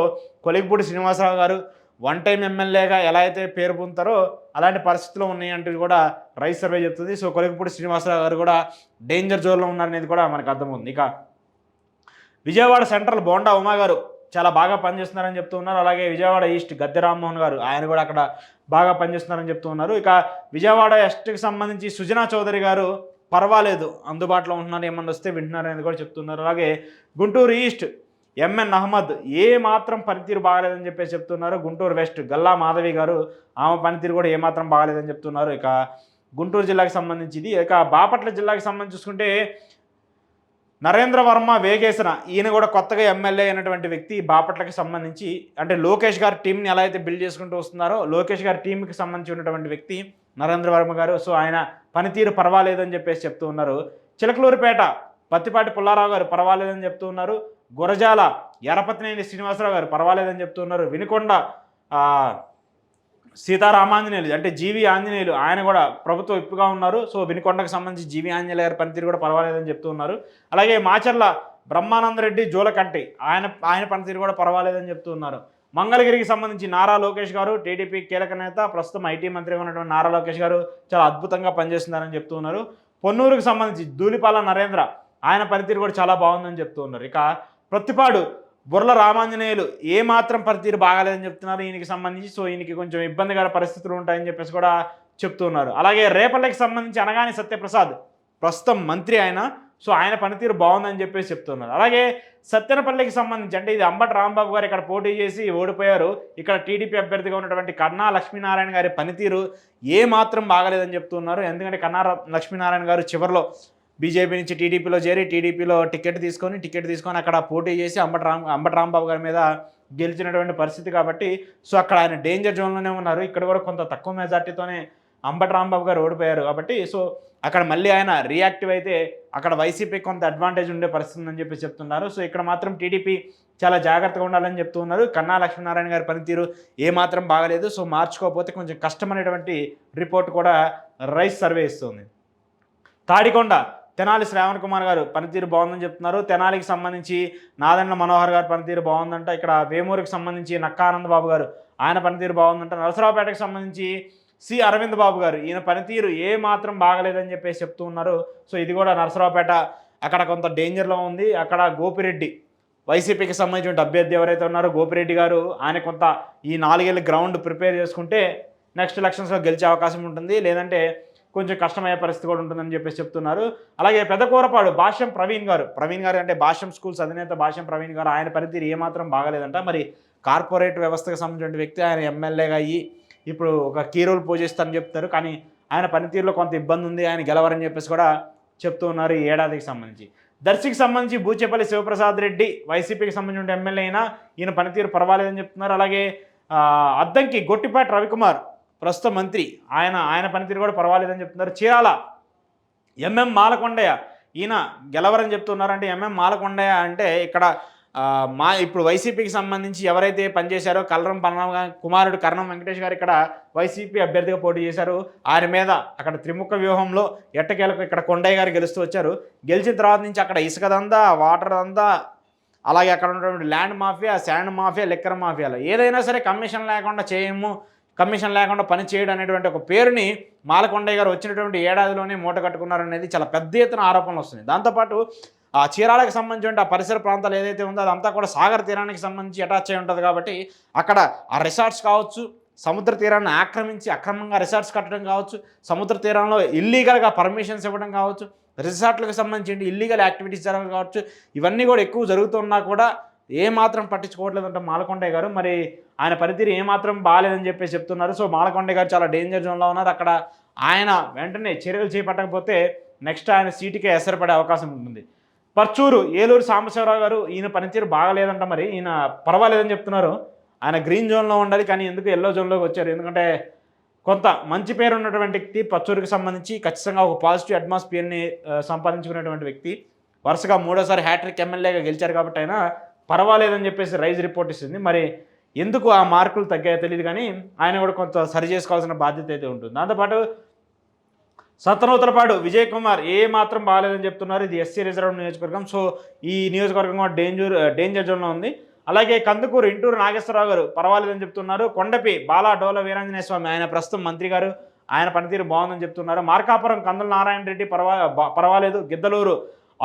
కొలిగిపూడి శ్రీనివాసరావు గారు వన్ టైం ఎమ్మెల్యేగా ఎలా అయితే పేరు పొందుతారో అలాంటి పరిస్థితులు ఉన్నాయంటూ కూడా రైస్ సర్వే చెప్తుంది. సో కొలిగిపూడి శ్రీనివాసరావు గారు కూడా డేంజర్ జోన్లో ఉన్నారనేది కూడా మనకు అర్థమవుతుంది. ఇక విజయవాడ సెంట్రల్ బోండా ఉమా గారు చాలా బాగా పనిచేస్తున్నారని చెప్తూ ఉన్నారు. అలాగే విజయవాడ ఈస్ట్ గద్దె రామ్మోహన్ గారు ఆయన కూడా అక్కడ బాగా పనిచేస్తున్నారని చెప్తూ ఉన్నారు. ఇక విజయవాడ ఎస్ట్కి సంబంధించి సుజనా చౌదరి గారు పర్వాలేదు, అందుబాటులో ఉంటున్నారు, ఏమన్నా వస్తే వింటున్నారు అనేది కూడా చెప్తున్నారు. అలాగే గుంటూరు ఈస్ట్ ఎంఎన్ అహ్మద్ ఏ మాత్రం పనితీరు బాగాలేదని చెప్పేసి చెప్తున్నారు. గుంటూరు వెస్ట్ గల్లా మాధవి గారు ఆమె పనితీరు కూడా ఏమాత్రం బాగాలేదని చెప్తున్నారు. ఇక గుంటూరు జిల్లాకి సంబంధించి ఇది. ఇక బాపట్ల జిల్లాకి సంబంధించి చూసుకుంటే నరేంద్ర వర్మ వేగేసిన ఈయన కూడా కొత్తగా ఎమ్మెల్యే అయినటువంటి వ్యక్తి. బాపట్లకి సంబంధించి అంటే లోకేష్ గారి టీంని ఎలా అయితే బిల్డ్ చేసుకుంటూ వస్తున్నారో లోకేష్ గారి టీంకి సంబంధించి ఉన్నటువంటి వ్యక్తి నరేంద్ర వర్మ గారు. సో ఆయన పనితీరు పర్వాలేదని చెప్పేసి చెప్తూ ఉన్నారు. చిలకలూరుపేట పత్తిపాటి పుల్లారావు గారు పర్వాలేదని చెప్తూ ఉన్నారు. గురజాల ఎరపతినేని శ్రీనివాసరావు గారు పర్వాలేదని చెప్తూ ఉన్నారు. వినుకొండ సీతారామాంజనేయులు అంటే జీవి ఆంజనేయులు ఆయన కూడా ప్రభుత్వ విప్పుగా ఉన్నారు. సో వినుకొండకు సంబంధించి జీవి ఆంజనేయులు గారి పనితీరు కూడా పర్వాలేదని చెప్తూ ఉన్నారు. అలాగే మాచర్ల బ్రహ్మానందరెడ్డి జోలకంటి ఆయన పనితీరు కూడా పర్వాలేదని చెప్తూ ఉన్నారు. మంగళగిరికి సంబంధించి నారా లోకేష్ గారు టీడీపీ కీలక నేత, ప్రస్తుతం ఐటీ మంత్రిగా ఉన్నటువంటి నారా లోకేష్ గారు చాలా అద్భుతంగా పనిచేస్తున్నారని చెప్తూ ఉన్నారు. పొన్నూరుకు సంబంధించి ధూళిపాల నరేంద్ర ఆయన పనితీరు కూడా చాలా బాగుందని చెప్తూ ఉన్నారు. ఇక ప్రత్తిపాడు బుర్ల రామాంజనేయులు ఏమాత్రం పనితీరు బాగాలేదని చెప్తున్నారు ఈయనకి సంబంధించి. సో ఈయనకి కొంచెం ఇబ్బందికర పరిస్థితులు ఉంటాయని చెప్పేసి కూడా చెప్తున్నారు. అలాగే రేపల్లెకి సంబంధించి అనగాని సత్యప్రసాద్ ప్రస్తుతం మంత్రి ఆయన, సో ఆయన పనితీరు బాగుందని చెప్పేసి చెప్తున్నారు. అలాగే సత్తెనపల్లికి సంబంధించి అంటే ఇది అంబటి రాంబాబు గారు ఇక్కడ పోటీ చేసి ఓడిపోయారు. ఇక్కడ టీడీపీ అభ్యర్థిగా ఉన్నటువంటి కన్నా లక్ష్మీనారాయణ గారి పనితీరు ఏమాత్రం బాగలేదని చెప్తున్నారు. ఎందుకంటే కన్నా లక్ష్మీనారాయణ గారు చివరిలో బీజేపీ నుంచి టీడీపీలో చేరి టీడీపీలో టికెట్ తీసుకొని అక్కడ పోటీ చేసి అంబటి రాంబాబు గారి మీద గెలిచినటువంటి పరిస్థితి కాబట్టి సో అక్కడ ఆయన డేంజర్ జోన్లోనే ఉన్నారు. ఇక్కడ కూడా కొంత తక్కువ మెజార్టీతోనే అంబటి రాంబాబు గారు ఓడిపోయారు కాబట్టి సో అక్కడ మళ్ళీ ఆయన రియాక్టివ్ అయితే అక్కడ వైసీపీకి కొంత అడ్వాంటేజ్ ఉండే పరిస్థితి అని చెప్పి చెప్తున్నారు. సో ఇక్కడ మాత్రం టీడీపీ చాలా జాగ్రత్తగా ఉండాలని చెప్తూ ఉన్నారు. కన్నా లక్ష్మీనారాయణ గారి పనితీరు ఏమాత్రం బాగలేదు. సో మార్చుకోకపోతే కొంచెం కష్టమైనటువంటి రిపోర్ట్ కూడా రైస్ సర్వే ఇస్తుంది. తాడికొండ తెనాలి శ్రావణ్ కుమార్ గారు పనితీరు బాగుందని చెప్తున్నారు. తెనాలికి సంబంధించి నాదెండ్ల మనోహర్ గారు పనితీరు బాగుందంట. ఇక్కడ వేమూరుకి సంబంధించి నక్కా ఆనందబాబు గారు ఆయన పనితీరు బాగుందంట. నరసరావుపేటకు సంబంధించి సి అరవింద్ బాబు గారు ఈయన పనితీరు ఏ మాత్రం బాగలేదని చెప్పేసి చెప్తూ ఉన్నారు. సో ఇది కూడా నరసరావుపేట అక్కడ కొంత డేంజర్లో ఉంది. అక్కడ గోపిరెడ్డి వైసీపీకి సంబంధించిన అభ్యర్థి ఎవరైతే ఉన్నారో గోపిరెడ్డి గారు ఆయన కొంత ఈ 4 ఏళ్ళ గ్రౌండ్ ప్రిపేర్ చేసుకుంటే నెక్స్ట్ ఎలక్షన్స్లో గెలిచే అవకాశం ఉంటుంది, లేదంటే కొంచెం కష్టమయ్యే పరిస్థితి కూడా ఉంటుందని చెప్పేసి చెప్తున్నారు. అలాగే పెదకూరపాడు భాష్యం ప్రవీణ్ గారు అంటే భాష్యం స్కూల్స్ అధినేత భాష్యం ప్రవీణ్ గారు ఆయన పనితీరు ఏమాత్రం బాగలేదంట. మరి కార్పొరేట్ వ్యవస్థకు సంబంధించిన వ్యక్తి ఆయన ఎమ్మెల్యేగా అయ్యి ఇప్పుడు ఒక కీ రోల్ పోషిస్తారని చెప్తారు, కానీ ఆయన పనితీరులో కొంత ఇబ్బంది ఉంది, ఆయన గెలవరని చెప్పేసి కూడా చెప్తూ ఉన్నారు ఈ ఏడాదికి సంబంధించి. దర్శికి సంబంధించి బూచేపల్లి శివప్రసాద్ రెడ్డి వైసీపీకి సంబంధించిన ఎమ్మెల్యే అయినా ఈయన పనితీరు పర్వాలేదని చెప్తున్నారు. అలాగే అద్దంకి గొట్టిపాటి రవికుమార్ ప్రస్తుత మంత్రి ఆయన పనితీరు కూడా పర్వాలేదని చెప్తున్నారు. చీరాల ఎంఎం మాలకొండయ్య ఈయన గెలవరని చెప్తున్నారు. అంటే ఎంఎం మాలకొండయ్య అంటే ఇక్కడ ఇప్పుడు వైసీపీకి సంబంధించి ఎవరైతే పనిచేశారో కల్లం కుమారుడు కర్ణం వెంకటేష్ గారు ఇక్కడ వైసీపీ అభ్యర్థిగా పోటీ చేశారు. ఆయన మీద అక్కడ త్రిముఖ వ్యూహంలో ఎట్టకేలకు ఇక్కడ కొండయ్య గారు గెలుస్తూ వచ్చారు. గెలిచిన తర్వాత నుంచి అక్కడ ఇసుక దందా, వాటర్ దందా, అలాగే అక్కడ ఉన్నటువంటి land mafia, sand mafia, liquor మాఫియాలో ఏదైనా సరే కమిషన్ లేకుండా పని చేయడం అనేటువంటి ఒక పేరుని మాలకొండయ్య గారు వచ్చినటువంటి ఏడాదిలోనే మూట కట్టుకున్నారనేది చాలా పెద్ద ఎత్తున ఆరోపణలు వస్తున్నాయి. దాంతోపాటు ఆ చీరాలకు సంబంధించిన ఆ పరిసర ప్రాంతాలు ఏదైతే ఉందో అదంతా కూడా సాగర్ తీరానికి సంబంధించి అటాచ్ అయి ఉంటుంది కాబట్టి అక్కడ ఆ రిసార్ట్స్ కావచ్చు, సముద్ర తీరాన్ని ఆక్రమించి అక్రమంగా రిసార్ట్స్ కట్టడం కావచ్చు, సముద్ర తీరంలో ఇల్లీగల్గా పర్మిషన్స్ ఇవ్వడం కావచ్చు, రిసార్ట్లకు సంబంధించి ఇల్లీగల్ యాక్టివిటీస్ జరగడం కావచ్చు, ఇవన్నీ కూడా ఎక్కువ జరుగుతున్నా కూడా ఏమాత్రం పట్టించుకోవట్లేదంటే మాలకొండయ్య గారు. మరి ఆయన పనితీరు ఏమాత్రం బాగాలేదని చెప్పేసి చెప్తున్నారు. సో మాలకొండయ్య గారు చాలా డేంజర్ జోన్లో ఉన్నారు. అక్కడ ఆయన వెంటనే చర్యలు చేపట్టకపోతే నెక్స్ట్ ఆయన సీటుకే ఎసరపడే అవకాశం ఉంటుంది. పర్చూరు ఏలూరు సాంబశివరావు గారు, ఈయన పనితీరు బాగాలేదంట. మరి ఈయన పర్వాలేదని చెప్తున్నారు. ఆయన గ్రీన్ జోన్లో ఉండాలి, కానీ ఎందుకు ఎల్లో జోన్లోకి వచ్చారు? ఎందుకంటే కొంత మంచి పేరు ఉన్నటువంటి వ్యక్తి, పచ్చూరుకి సంబంధించి ఖచ్చితంగా ఒక పాజిటివ్ అట్మాస్ఫియర్ని సంపాదించుకున్నటువంటి వ్యక్తి, వరుసగా మూడోసారి హ్యాట్రిక్ ఎమ్మెల్యేగా గెలిచారు కాబట్టి ఆయన పర్వాలేదని చెప్పేసి రైజ్ రిపోర్ట్ ఇస్తుంది. మరి ఎందుకు ఆ మార్కులు తగ్గాయో తెలియదు, కానీ ఆయన కూడా కొంత సరి చేసుకోవాల్సిన బాధ్యత అయితే ఉంటుంది. దాంతోపాటు సత్తనూతలపాడు విజయ్ కుమార్ ఏ మాత్రం బాగాలేదని చెప్తున్నారు. ఇది ఎస్సీ రిజర్వ్ నియోజకవర్గం. సో ఈ నియోజకవర్గం కూడా డేంజర్ జోన్లో ఉంది. అలాగే కందుకూరు ఇంటూరు నాగేశ్వరరావు గారు పర్వాలేదని చెప్తున్నారు. కొండపి బాలా డోల వీరాంజనేయ స్వామి, ఆయన ప్రస్తుతం మంత్రి గారు, ఆయన పనితీరు బాగుందని చెప్తున్నారు. మార్కాపురం కందుల నారాయణ రెడ్డి పర్వాలేదు. గిద్దలూరు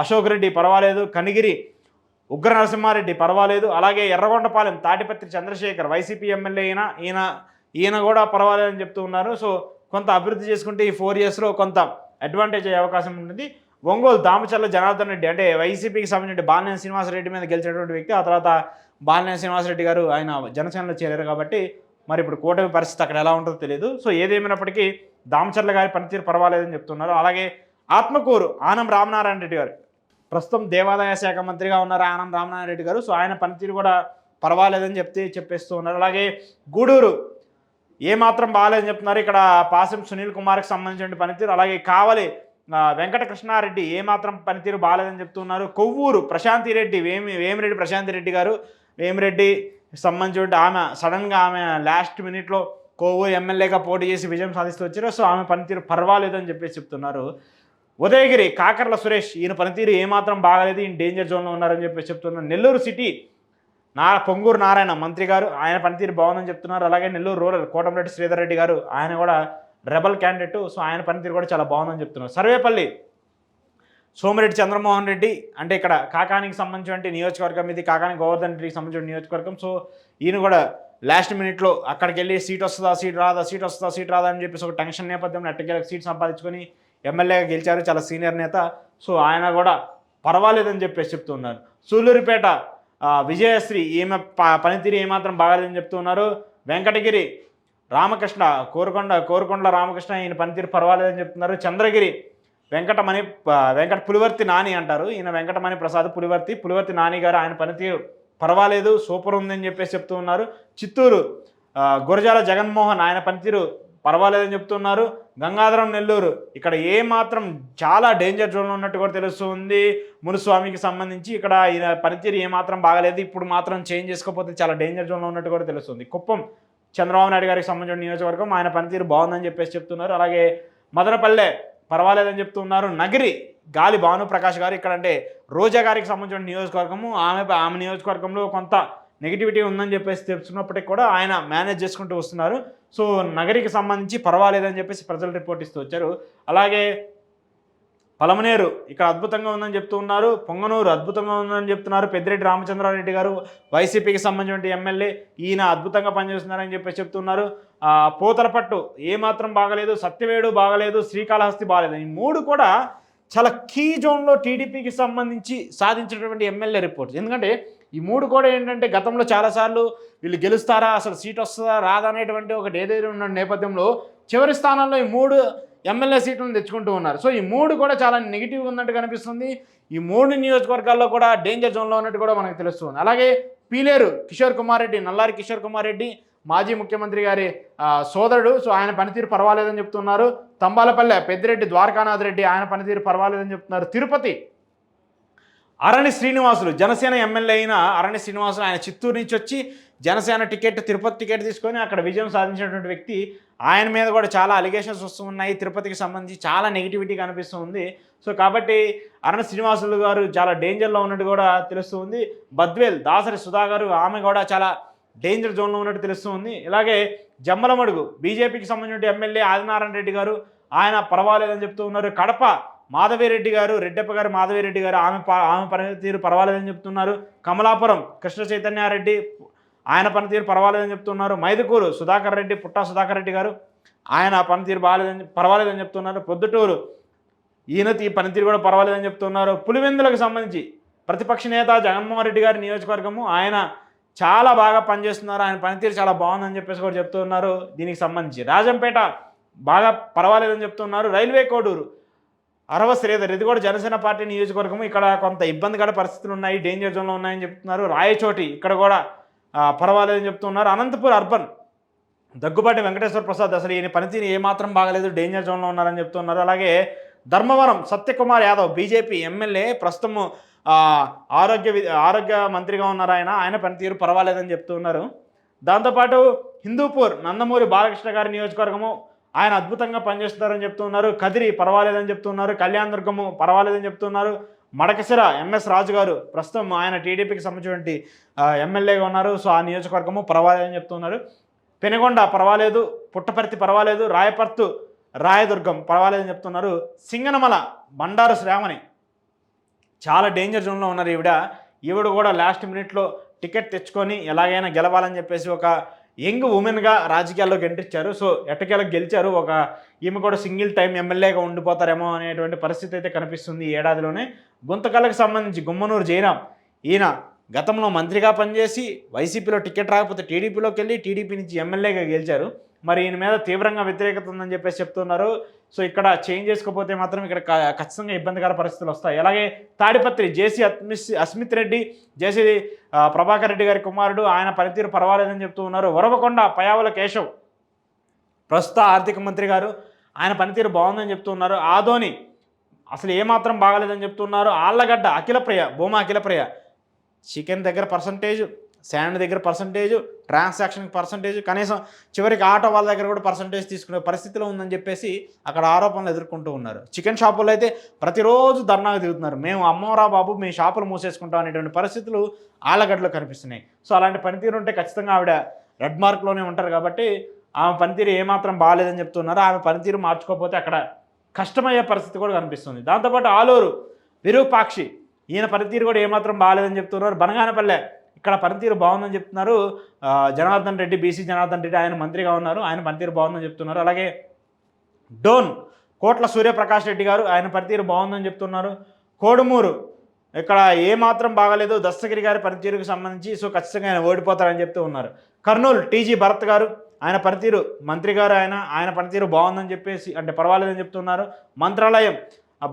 అశోక్ రెడ్డి పర్వాలేదు. కనిగిరి ఉగ్ర నరసింహారెడ్డి పర్వాలేదు. అలాగే ఎర్రగొండపాలెం తాటిపత్రి చంద్రశేఖర్ వైసీపీ ఎమ్మెల్యే ఈయన కూడా పర్వాలేదని చెప్తూ ఉన్నారు. సో కొంత అభివృద్ధి చేసుకుంటే ఈ 4 yearsలో కొంత అడ్వాంటేజ్ అయ్యే అవకాశం ఉంటుంది. ఒంగోలు దామచర్ల జనార్దన్ రెడ్డి, అంటే వైసీపీకి సంబంధించిన బాలినేని శ్రీనివాసరెడ్డి మీద గెలిచినటువంటి వ్యక్తి. ఆ తర్వాత బాలినేని శ్రీనివాసరెడ్డి గారు ఆయన జనసేనలో చేరారు కాబట్టి మరి ఇప్పుడు కూటమి పరిస్థితి అక్కడ ఎలా ఉంటుందో తెలియదు. సో ఏదేమైనప్పటికీ దామచర్ల గారి పనితీరు పర్వాలేదని చెప్తున్నారు. అలాగే ఆత్మకూరు ఆనం రామనారాయణ రెడ్డి గారు, ప్రస్తుతం దేవాదాయ శాఖ మంత్రిగా ఉన్నారు ఆనం రామనారాయణ రెడ్డి గారు. సో ఆయన పనితీరు కూడా పర్వాలేదని చెప్పేస్తూ ఉన్నారు. అలాగే గూడూరు ఏమాత్రం బాగాలేదని చెప్తున్నారు. ఇక్కడ పాసం సునీల్ కుమార్కి సంబంధించిన పనితీరు. అలాగే కావలి వెంకటకృష్ణారెడ్డి ఏమాత్రం పనితీరు బాగాలేదని చెప్తున్నారు. కొవ్వూరు ప్రశాంతిరెడ్డి వేమిరెడ్డి ప్రశాంతిరెడ్డి గారు, వేమిరెడ్డి సంబంధించిన ఆమె సడన్గా ఆమె లాస్ట్ మినిట్లో కొవ్వూరు ఎమ్మెల్యేగా పోటీ చేసి విజయం సాధిస్తూ వచ్చారు. సో ఆమె పనితీరు పర్వాలేదు అని చెప్పేసి చెప్తున్నారు. ఉదయగిరి కాకర్ల సురేష్, ఈయన పనితీరు ఏమాత్రం బాగాలేదు, ఈయన డేంజర్ జోన్లో ఉన్నారని చెప్పేసి చెప్తున్నారు. నెల్లూరు సిటీ పొంగూరు నారాయణ మంత్రి గారు, ఆయన పనితీరు బాగుందని చెప్తున్నారు. అలాగే నెల్లూరు రూరల్ కోటమిరెడ్డి శ్రీధర్ రెడ్డి గారు, ఆయన కూడా రెబల్ క్యాండిడేట్. సో ఆయన పనితీరు కూడా చాలా బాగుందని చెప్తున్నారు. సర్వేపల్లి సోమిరెడ్డి చంద్రమోహన్ రెడ్డి, అంటే ఇక్కడ కాకానికి సంబంధించిన నియోజకవర్గం, ఇది కాకాని గోవర్ధన్ రెడ్డికి సంబంధించిన నియోజకవర్గం. సో ఈయన కూడా లాస్ట్ మినిట్లో అక్కడికి వెళ్ళి సీట్ వస్తుందా సీట్ రాదా అని చెప్పేసి ఒక టెన్షన్ నేపథ్యంలో ఎట్టకేలకు సీట్ సంపాదించుకొని ఎమ్మెల్యేగా గెలిచారు. చాలా సీనియర్ నేత. సో ఆయన కూడా పర్వాలేదని చెప్పేసి చెప్తున్నారు. సూళ్ళూరుపేట విజయశ్రీ, ఈమె పనితీరు ఏమాత్రం బాగాలేదని చెప్తున్నారు. వెంకటగిరి రామకృష్ణ, కోరుకొండ రామకృష్ణ, ఈయన పనితీరు పర్వాలేదని చెప్తున్నారు. చంద్రగిరి వెంకట పులివర్తి నాని అంటారు, ఈయన వెంకటమణి ప్రసాద్ పులివర్తి నాని గారు, ఆయన పనితీరు పర్వాలేదు, సూపర్ ఉందని చెప్పేసి చెప్తూ ఉన్నారు. చిత్తూరు గురజాల జగన్మోహన్, ఆయన పనితీరు పర్వాలేదని చెప్తున్నారు. గంగాధరం నెల్లూరు, ఇక్కడ ఏమాత్రం చాలా డేంజర్ జోన్లో ఉన్నట్టు కూడా తెలుస్తుంది. మునుస్వామికి సంబంధించి ఇక్కడ ఈయన పనితీరు ఏమాత్రం బాగలేదు, ఇప్పుడు మాత్రం చేంజ్ చేసుకోకపోతే చాలా డేంజర్ జోన్లో ఉన్నట్టు కూడా తెలుస్తుంది. కుప్పం చంద్రబాబు నాయుడు గారికి సంబంధించిన నియోజకవర్గం, ఆయన పనితీరు బాగుందని చెప్పేసి చెప్తున్నారు. అలాగే మదనపల్లె పర్వాలేదని చెప్తున్నారు. నగిరి గాలి భానుప్రకాష్ గారు, ఇక్కడ అంటే రోజా గారికి సంబంధించిన నియోజకవర్గము, ఆమె నియోజకవర్గంలో కొంత నెగిటివిటీ ఉందని చెప్పేసి తెలుసుకున్నప్పటికీ కూడా ఆయన మేనేజ్ చేసుకుంటూ వస్తున్నారు. సో నగరికి సంబంధించి పర్వాలేదని చెప్పేసి ప్రజలు రిపోర్ట్ ఇస్తూ వచ్చారు. అలాగే పలమనేరు ఇక్కడ అద్భుతంగా ఉందని చెప్తూ ఉన్నారు. పొంగనూరు అద్భుతంగా ఉందని చెప్తున్నారు. పెద్దిరెడ్డి రామచంద్రారెడ్డి గారు వైసీపీకి సంబంధించిన ఎమ్మెల్యే, ఈయన అద్భుతంగా పనిచేస్తున్నారని చెప్పేసి చెప్తున్నారు. పోతలపట్టు ఏమాత్రం బాగలేదు, సత్యవేడు బాగలేదు, శ్రీకాళహస్తి బాగలేదు. ఈ 3 కూడా చాలా కీ జోన్లో టీడీపీకి సంబంధించి సాధించినటువంటి ఎమ్మెల్యే రిపోర్ట్స్. ఎందుకంటే ఈ 3 కూడా ఏంటంటే గతంలో చాలాసార్లు వీళ్ళు గెలుస్తారా, అసలు సీట్ వస్తుందా రాదా అనేటువంటి ఒకటి ఏదైతే ఉన్న నేపథ్యంలో చివరి స్థానాల్లో ఈ 3 ఎమ్మెల్యే సీట్లను తెచ్చుకుంటూ ఉన్నారు. సో ఈ 3 కూడా చాలా నెగిటివ్గా ఉన్నట్టు కనిపిస్తుంది. ఈ 3 నియోజకవర్గాల్లో కూడా డేంజర్ జోన్లో ఉన్నట్టు కూడా మనకు తెలుస్తుంది. అలాగే పీలేరు కిషోర్ కుమార్ రెడ్డి, నల్లారి కిషోర్ కుమార్ రెడ్డి మాజీ ముఖ్యమంత్రి గారి సోదరుడు. సో ఆయన పనితీరు పర్వాలేదని చెప్తున్నారు. తంబాలపల్లె పెద్దిరెడ్డి ద్వారకానాథ్ రెడ్డి, ఆయన పనితీరు పర్వాలేదని చెప్తున్నారు. తిరుపతి అరణి శ్రీనివాసులు, జనసేన ఎమ్మెల్యే అయిన అరణి శ్రీనివాసులు, ఆయన చిత్తూరు నుంచి వచ్చి జనసేన టికెట్, తిరుపతి టికెట్ తీసుకొని అక్కడ విజయం సాధించినటువంటి వ్యక్తి. ఆయన మీద కూడా చాలా అలిగేషన్స్ వస్తూ ఉన్నాయి. తిరుపతికి సంబంధించి చాలా నెగిటివిటీ కనిపిస్తూ ఉంది. సో కాబట్టి అరణి శ్రీనివాసులు గారు చాలా డేంజర్లో ఉన్నట్టు కూడా తెలుస్తూ ఉంది. బద్వేల్ దాసరి సుధా గారు, ఆమె కూడా చాలా డేంజర్ జోన్లో ఉన్నట్టు తెలుస్తూ ఉంది. ఇలాగే జమ్మలమడుగు బీజేపీకి సంబంధించిన ఎమ్మెల్యే ఆదినారాయణ రెడ్డి గారు, ఆయన పర్వాలేదని చెప్తూ ఉన్నారు. కడప మాధవిరెడ్డి గారు, రెడ్డప్ప గారు మాధవిరెడ్డి గారు, ఆమె పనితీరు పర్వాలేదని చెప్తున్నారు. కమలాపురం కృష్ణ చైతన్యారెడ్డి, ఆయన పనితీరు పర్వాలేదని చెప్తున్నారు. మైదుకూరు సుధాకర్ రెడ్డి, పుట్టా సుధాకర్ రెడ్డి గారు, ఆయన పనితీరు పర్వాలేదని చెప్తున్నారు. ప్రొద్దుటూరు ఈయన పనితీరు కూడా పర్వాలేదని చెప్తున్నారు. పులివెందులకు సంబంధించి ప్రతిపక్ష నేత జగన్మోహన్ రెడ్డి గారి నియోజకవర్గము, ఆయన చాలా బాగా పనిచేస్తున్నారు, ఆయన పనితీరు చాలా బాగుందని చెప్పేసి కూడా చెప్తున్నారు. దీనికి సంబంధించి రాజంపేట బాగా పర్వాలేదని చెప్తున్నారు. రైల్వే కోడూరు అరవ శ్రీధర్, ఇది కూడా జనసేన పార్టీ నియోజకవర్గము, ఇక్కడ కొంత ఇబ్బందికర పరిస్థితులు ఉన్నాయి, డేంజర్ జోన్లో ఉన్నాయని చెప్తున్నారు. రాయచోటి ఇక్కడ కూడా పర్వాలేదని చెప్తున్నారు. అనంతపూర్ అర్బన్ దగ్గుబాటి వెంకటేశ్వర ప్రసాద్, అసలు ఈయన పనితీరు ఏమాత్రం బాగలేదు, డేంజర్ జోన్లో ఉన్నారని చెప్తున్నారు. అలాగే ధర్మవరం సత్యకుమార్ యాదవ్ బీజేపీ ఎమ్మెల్యే, ప్రస్తుతం ఆరోగ్య మంత్రిగా ఉన్నారు, ఆయన పనితీరు పర్వాలేదని చెప్తున్నారు. దాంతోపాటు హిందూపూర్ నందమూరి బాలకృష్ణ గారి నియోజకవర్గము, ఆయన అద్భుతంగా పనిచేస్తున్నారని చెప్తున్నారు. కదిరి పర్వాలేదని చెప్తున్నారు. కళ్యాణదుర్గము పర్వాలేదని చెప్తున్నారు. మడకసిర ఎంఎస్ రాజు గారు ప్రస్తుతం ఆయన టీడీపీకి సంబంధించినటువంటి ఎమ్మెల్యేగా ఉన్నారు, సో ఆ నియోజకవర్గము పర్వాలేదని చెప్తున్నారు. పెనుగొండ పర్వాలేదు, పుట్టపర్తి పర్వాలేదు, రాయపర్తు రాయదుర్గం పర్వాలేదని చెప్తున్నారు. సింగనమల బండారు శ్రావణి చాలా డేంజర్ జోన్లో ఉన్నారు. ఈవిడ కూడా లాస్ట్ మినిట్లో టికెట్ తెచ్చుకొని ఎలాగైనా గెలవాలని చెప్పేసి ఒక యంగ్ ఉమెన్గా రాజకీయాల్లోకి ఎంట్రీ ఇచ్చారు. సో ఎట్టకేలకు గెలిచారు. ఈమె కూడా సింగిల్ టైం ఎమ్మెల్యేగా ఉండిపోతారేమో అనేటువంటి పరిస్థితి అయితే కనిపిస్తుంది ఈ ఏడాదిలోనే. గుంతకల్లకు సంబంధించి గుమ్మనూరు జయరాం, ఈయన గతంలో మంత్రిగా పనిచేసి వైసీపీలో టికెట్ రాకపోతే టీడీపీలోకి వెళ్ళి టీడీపీ నుంచి ఎమ్మెల్యేగా గెలిచారు. మరి ఈయన మీద తీవ్రంగా వ్యతిరేకత ఉందని చెప్పేసి చెప్తున్నారు. సో ఇక్కడ చేంజ్ చేసుకోకపోతే మాత్రం ఇక్కడ ఖచ్చితంగా ఇబ్బందికర పరిస్థితులు వస్తాయి. అలాగే తాడిపత్రి జేసీ అస్మిత్ రెడ్డి, జేసీ ప్రభాకర్ రెడ్డి గారి కుమారుడు, ఆయన పనితీరు పర్వాలేదని చెప్తూ ఉన్నారు. వరవకొండ పయావుల కేశవ్ ప్రస్తుత ఆర్థిక మంత్రి గారు, ఆయన పనితీరు బాగుందని చెప్తున్నారు. ఆదోని అసలు ఏమాత్రం బాగాలేదని చెప్తున్నారు. ఆళ్ళగడ్డ అఖిలప్రియ, భూమా అఖిలప్రియ, చికెన్ దగ్గర పర్సంటేజ్, శాండ్ దగ్గర పర్సంటేజ్, ట్రాన్సాక్షన్కి పర్సంటేజ్, కనీసం చివరికి ఆటో వాళ్ళ దగ్గర కూడా పర్సంటేజ్ తీసుకునే పరిస్థితిలో ఉందని చెప్పేసి అక్కడ ఆరోపణలు ఎదుర్కొంటూ ఉన్నారు. చికెన్ షాపుల్లో అయితే ప్రతిరోజు ధర్నాకు దిగుతున్నారు. మేము అమ్మోరా బాబు, మీ షాపులు మూసేసుకుంటాం అనేటువంటి పరిస్థితులు ఆళ్ళగడ్డలో కనిపిస్తున్నాయి. సో అలాంటి పనితీరు ఉంటే ఖచ్చితంగా ఆవిడ రెడ్ మార్క్లోనే ఉంటారు కాబట్టి ఆమె పనితీరు ఏమాత్రం బాగాలేదని చెప్తున్నారు. ఆమె పనితీరు మార్చుకోకపోతే అక్కడ కష్టమయ్యే పరిస్థితి కూడా కనిపిస్తుంది. దాంతోపాటు ఆలూరు విరూపాక్షి, ఈయన పనితీరు కూడా ఏమాత్రం బాగాలేదని చెప్తున్నారు. బనగానపల్లె ఇక్కడ పనితీరు బాగుందని చెప్తున్నారు. జనార్దన్ రెడ్డి, బీసీ జనార్దన్ రెడ్డి, ఆయన మంత్రిగా ఉన్నారు, ఆయన పనితీరు బాగుందని చెప్తున్నారు. అలాగే డోన్ కోట్ల సూర్యప్రకాష్ రెడ్డి గారు, ఆయన పనితీరు బాగుందని చెప్తున్నారు. కోడుమూరు ఇక్కడ ఏమాత్రం బాగాలేదు, దస్తగిరి గారి పనితీరుకు సంబంధించి, సో ఖచ్చితంగా ఆయన ఓడిపోతారని చెప్తూ ఉన్నారు. కర్నూలు టీజీ భరత్ గారు, ఆయన పనితీరు మంత్రి గారు, ఆయన పనితీరు బాగుందని చెప్పేసి అంటే పర్వాలేదని చెప్తున్నారు. మంత్రాలయం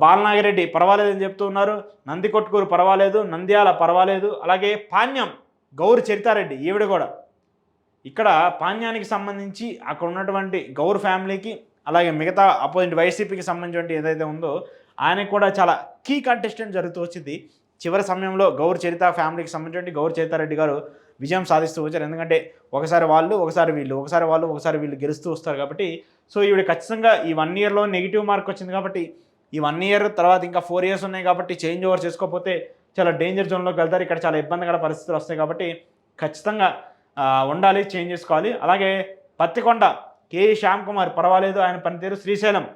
బాలనాగిరెడ్డి పర్వాలేదని చెప్తూ ఉన్నారు. నందికొట్కూరు పర్వాలేదు, నంద్యాల పర్వాలేదు. అలాగే పాణ్యం గౌరు చరితారెడ్డి, ఈవిడ కూడా ఇక్కడ పాణ్యానికి సంబంధించి అక్కడ ఉన్నటువంటి గౌర్ ఫ్యామిలీకి, అలాగే మిగతా అపోజిట్ వైసీపీకి సంబంధించి ఏదైతే ఉందో ఆయనకు కూడా చాలా కీ కంటెస్టెంట్ జరుగుతూ వచ్చింది. చివరి సమయంలో గౌర్ చరిత ఫ్యామిలీకి సంబంధించి గౌరు చరితారెడ్డి గారు విజయం సాధిస్తూ వచ్చారు. ఎందుకంటే ఒకసారి వాళ్ళు, ఒకసారి వీళ్ళు, ఒకసారి వాళ్ళు, ఒకసారి వీళ్ళు గెలుస్తూ వస్తారు కాబట్టి. సో ఈవిడ ఖచ్చితంగా ఈ 1 ఇయర్లో నెగిటివ్ మార్క్ వచ్చింది కాబట్టి, ఈ 1 ఇయర్ తర్వాత ఇంకా 4 ఇయర్స్ ఉన్నాయి కాబట్టి చేంజ్ ఓవర్ చేసుకోకపోతే చాలా డేంజర్ జోన్లోకి వెళ్తారు. ఇక్కడ చాలా ఇబ్బందికర పరిస్థితులు వస్తాయి కాబట్టి ఖచ్చితంగా ఉండాలి, చేంజ్ చేసుకోవాలి. అలాగే పత్తికొండ కేఈ శ్యామ్ కుమార్ పర్వాలేదు, ఆయన పనితీరు. శ్రీశైలం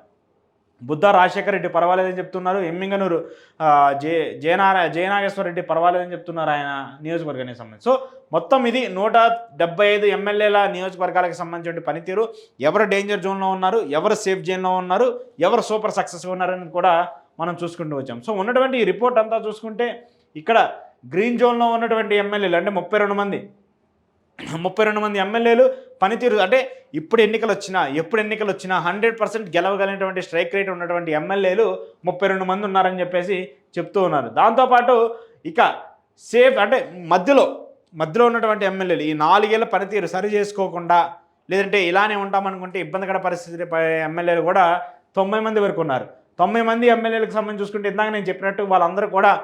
బుద్ధ రాజశేఖర రెడ్డి పర్వాలేదని చెప్తున్నారు. ఎమ్మింగనూరు జయనాగేశ్వర రెడ్డి పర్వాలేదని చెప్తున్నారు ఆయన నియోజకవర్గానికి సంబంధించి. సో మొత్తం ఇది 175 ఎమ్మెల్యేల నియోజకవర్గాలకు సంబంధించిన పనితీరు. ఎవరు డేంజర్ జోన్లో ఉన్నారు, ఎవరు సేఫ్ జోన్లో ఉన్నారు, ఎవరు సూపర్ సక్సెస్గా ఉన్నారని కూడా మనం చూసుకుంటూ వచ్చాం. సో ఉన్నటువంటి ఈ రిపోర్ట్ అంతా చూసుకుంటే ఇక్కడ గ్రీన్ జోన్లో ఉన్నటువంటి ఎమ్మెల్యేలు అంటే 32 మంది ఎమ్మెల్యేలు పనితీరు అంటే ఎప్పుడు ఎన్నికలు వచ్చినా 100% గెలవగలిగినటువంటి స్ట్రైక్ రేట్ ఉన్నటువంటి ఎమ్మెల్యేలు 32 మంది ఉన్నారని చెప్పేసి చెప్తూ ఉన్నారు. దాంతోపాటు ఇక సేఫ్ అంటే మధ్యలో ఉన్నటువంటి ఎమ్మెల్యేలు ఈ 4 ఏళ్ళ పనితీరు సరి చేసుకోకుండా, లేదంటే ఇలానే ఉంటామనుకుంటే ఇబ్బందికర పరిస్థితి ఎమ్మెల్యేలు కూడా 90 మంది వరకు ఉన్నారు. 90 మంది ఎమ్మెల్యేలకు సంబంధించి చూసుకుంటే ఇందాక నేను చెప్పినట్టు వాళ్ళందరూ కూడా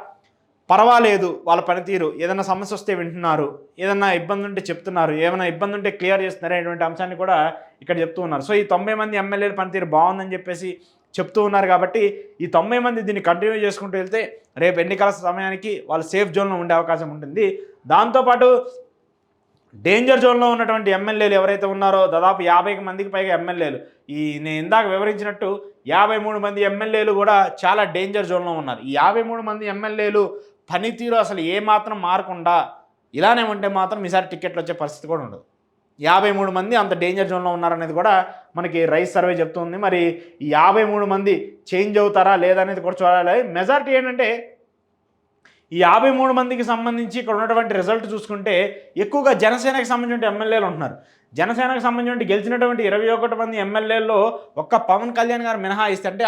పర్వాలేదు, వాళ్ళ పనితీరు, ఏదైనా సమస్య వస్తే వింటున్నారు, ఏదైనా ఇబ్బంది ఉంటే చెప్తున్నారు, ఏమైనా ఇబ్బంది ఉంటే క్లియర్ చేస్తున్నారు అనేటువంటి అంశాన్ని కూడా ఇక్కడ చెప్తూ ఉన్నారు. సో ఈ 90 మంది ఎమ్మెల్యేల పనితీరు బాగుందని చెప్పేసి చెప్తూ ఉన్నారు కాబట్టి ఈ 90 మంది దీన్ని కంటిన్యూ చేసుకుంటూ వెళ్తే రేపు ఎన్నికల సమయానికి వాళ్ళు సేఫ్ జోన్లో ఉండే అవకాశం ఉంటుంది. దాంతోపాటు డేంజర్ జోన్లో ఉన్నటువంటి ఎమ్మెల్యేలు ఎవరైతే ఉన్నారో దాదాపు 50 మందికి పైగా ఎమ్మెల్యేలు, నేను ఇందాక వివరించినట్టు 53 మంది ఎమ్మెల్యేలు కూడా చాలా డేంజర్ జోన్లో ఉన్నారు. ఈ 53 మంది ఎమ్మెల్యేలు పనితీరు అసలు ఏమాత్రం మారకుండా ఇలానే ఉంటే మాత్రం ఈసారి టికెట్లు వచ్చే పరిస్థితి కూడా ఉండదు. 53 మంది అంత డేంజర్ జోన్లో ఉన్నారనేది కూడా మనకి రైస్ సర్వే చెప్తుంది. మరి ఈ 53 మంది చేంజ్ అవుతారా లేదా అనేది కూడా చూడాలి. మెజారిటీ ఏంటంటే ఈ 53 మందికి సంబంధించి ఇక్కడ ఉన్నటువంటి రిజల్ట్ చూసుకుంటే ఎక్కువగా జనసేనకి సంబంధించిన ఎమ్మెల్యేలు ఉంటున్నారు. జనసేనకు సంబంధించి గెలిచినటువంటి 21 మంది ఎమ్మెల్యేల్లో ఒక్క పవన్ కళ్యాణ్ గారు మినహాయిస్తే, అంటే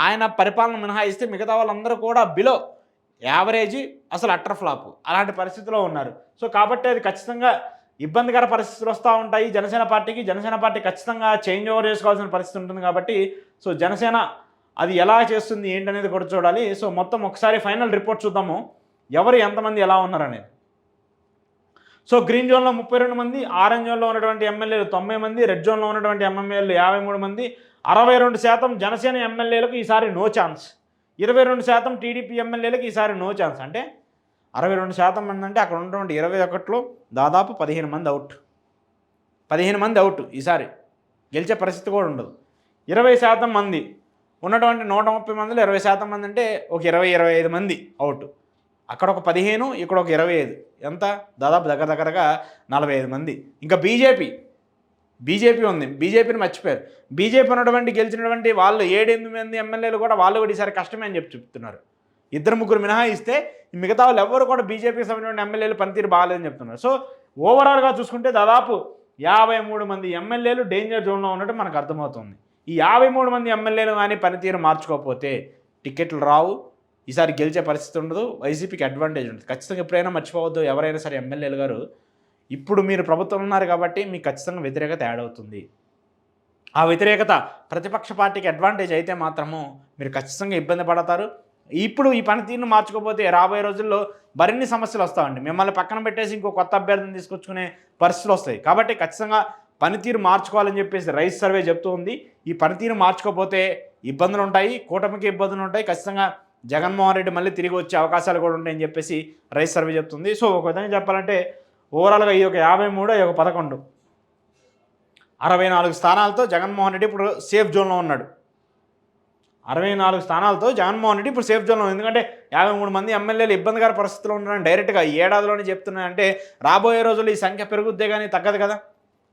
ఆయన పరిపాలన మినహాయిస్తే మిగతా వాళ్ళందరూ కూడా బిలో యావరేజ్, అసలు అట్టర్ ఫ్లాప్ అలాంటి పరిస్థితిలో ఉన్నారు. సో కాబట్టి అది ఖచ్చితంగా ఇబ్బందికర పరిస్థితులు వస్తూ ఉంటాయి జనసేన పార్టీకి. జనసేన పార్టీ ఖచ్చితంగా చేంజ్ ఓవర్ చేసుకోవాల్సిన పరిస్థితి ఉంటుంది కాబట్టి సో జనసేన అది ఎలా చేస్తుంది ఏంటనేది కూడా చూడాలి. సో మొత్తం ఒకసారి ఫైనల్ రిపోర్ట్ చూద్దాము ఎవరు ఎంతమంది ఎలా ఉన్నారనేది. సో గ్రీన్ జోన్లో 32 మంది, ఆరెంజ్ జోన్లో ఉన్నటువంటి ఎమ్మెల్యేలు 90 మంది, రెడ్ జోన్లో ఉన్నటువంటి ఎమ్మెల్యేలు 53 మంది. 62% జనసేన ఎమ్మెల్యేలకు ఈసారి నో ఛాన్స్, 22% టీడీపీ ఎమ్మెల్యేలకు ఈసారి నో ఛాన్స్. అంటే 62% మంది అంటే అక్కడ ఉన్నటువంటి 21లో దాదాపు 15 మంది అవుట్. 15 మంది అవుట్, ఈసారి గెలిచే పరిస్థితి కూడా ఉండదు. 20% మంది ఉన్నటువంటి 130 మందిలో 20% మంది అంటే ఒక 20-25 మంది అవుట్. అక్కడ ఒక 15, ఇక్కడ ఒక 25, ఎంత దాదాపు దగ్గరగా 45 మంది. ఇంకా బీజేపీ ఉంది, బీజేపీని మర్చిపోయారు. బీజేపీ ఉన్నటువంటి గెలిచినటువంటి వాళ్ళు 7-8 మంది ఎమ్మెల్యేలు కూడా వాళ్ళు కూడా ఈసారి కష్టమే అని చెప్తున్నారు. 2-3 మినహాయిస్తే మిగతా వాళ్ళు ఎవరు కూడా బీజేపీకి సంబంధించిన ఎమ్మెల్యేలు పనితీరు బాగాలేదని చెప్తున్నారు. సో ఓవరాల్గా చూసుకుంటే దాదాపు 53 మంది ఎమ్మెల్యేలు డేంజర్ జోన్లో ఉన్నట్టు మనకు అర్థమవుతుంది. ఈ 53 మంది ఎమ్మెల్యేలు కానీ పనితీరు మార్చుకోకపోతే టికెట్లు రావు, ఈసారి గెలిచే పరిస్థితి ఉండదు, వైసీపీకి అడ్వాంటేజ్ ఉంటుంది. ఖచ్చితంగా ఎప్పుడైనా మర్చిపోవద్దు, ఎవరైనా సరే ఎమ్మెల్యేలు గారు ఇప్పుడు మీరు ప్రభుత్వం ఉన్నారు కాబట్టి మీకు ఖచ్చితంగా వ్యతిరేకత యాడ్ అవుతుంది. ఆ వ్యతిరేకత ప్రతిపక్ష పార్టీకి అడ్వాంటేజ్ అయితే మాత్రము మీరు ఖచ్చితంగా ఇబ్బంది పడతారు. ఇప్పుడు ఈ పనితీరును మార్చుకోకపోతే రాబోయే రోజుల్లో మరిన్ని సమస్యలు వస్తాయండి. మిమ్మల్ని పక్కన పెట్టేసి ఇంకో కొత్త అభ్యర్థిని తీసుకొచ్చుకునే పరిస్థితులు వస్తాయి. కాబట్టి ఖచ్చితంగా పనితీరు మార్చుకోవాలని చెప్పేసి రైస్ సర్వే చెప్తూ ఉంది. ఈ పనితీరు మార్చుకోకపోతే ఇబ్బందులు ఉంటాయి, కూటమికి ఇబ్బందులు ఉంటాయి. ఖచ్చితంగా జగన్మోహన్ రెడ్డి మళ్ళీ తిరిగి వచ్చే అవకాశాలు కూడా ఉంటాయని చెప్పేసి రైస్ సర్వే చెప్తుంది. సో ఒక విధంగా చెప్పాలంటే ఓవరాల్గా ఈ ఒక 53, ఈ ఒక 11, 64 స్థానాలతో జగన్మోహన్ రెడ్డి ఇప్పుడు సేఫ్ జోన్లో ఉన్నాడు. 64 స్థానాలతో జగన్మోహన్ రెడ్డి ఇప్పుడు సేఫ్ జోన్లో ఉంది. ఎందుకంటే 53 మంది ఎమ్మెల్యేలు ఇబ్బందికర పరిస్థితుల్లో ఉన్నారని డైరెక్ట్గా ఈ ఏడాదిలోనే చెప్తున్నాయంటే రాబోయే రోజుల్లో ఈ సంఖ్య పెరుగుద్దే కానీ తగ్గదు కదా.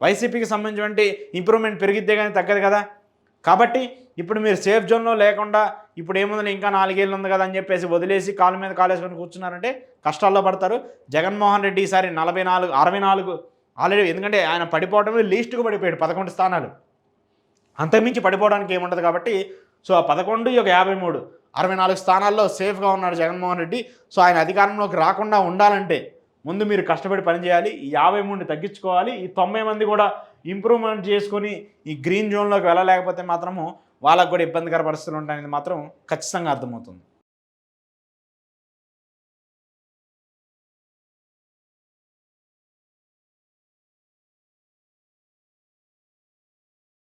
వైసీపీకి సంబంధించినటువంటి ఇంప్రూవ్మెంట్ పెరిగిద్దే కానీ తగ్గదు కదా. కాబట్టి ఇప్పుడు మీరు సేఫ్ జోన్లో లేకుండా ఇప్పుడు ఏముందని ఇంకా 4 ఏళ్ళు ఉంది కదా అని చెప్పేసి వదిలేసి కాలు మీద కాలేసుకొని కూర్చున్నారంటే కష్టాల్లో పడతారు. జగన్మోహన్ రెడ్డి ఈసారి 44, 64 ఆల్రెడీ, ఎందుకంటే ఆయన పడిపోవడమే లీస్ట్గా పడిపోయాడు 11 స్థానాలు, అంతకుమించి పడిపోవడానికి ఏముండదు. కాబట్టి సో ఆ 11, ఈ ఒక 53, 64 స్థానాల్లో సేఫ్గా ఉన్నాడు జగన్మోహన్ రెడ్డి. సో ఆయన అధికారంలోకి రాకుండా ఉండాలంటే ముందు మీరు కష్టపడి పనిచేయాలి, ఈ 53 తగ్గించుకోవాలి, ఈ 90 మంది కూడా ఇంప్రూవ్మెంట్ చేసుకొని ఈ గ్రీన్ జోన్లోకి వెళ్ళలేకపోతే మాత్రము వాళ్ళకు కూడా ఇబ్బందికర పరిస్థితులు ఉంటాయనేది మాత్రం ఖచ్చితంగా అర్థమవుతుంది.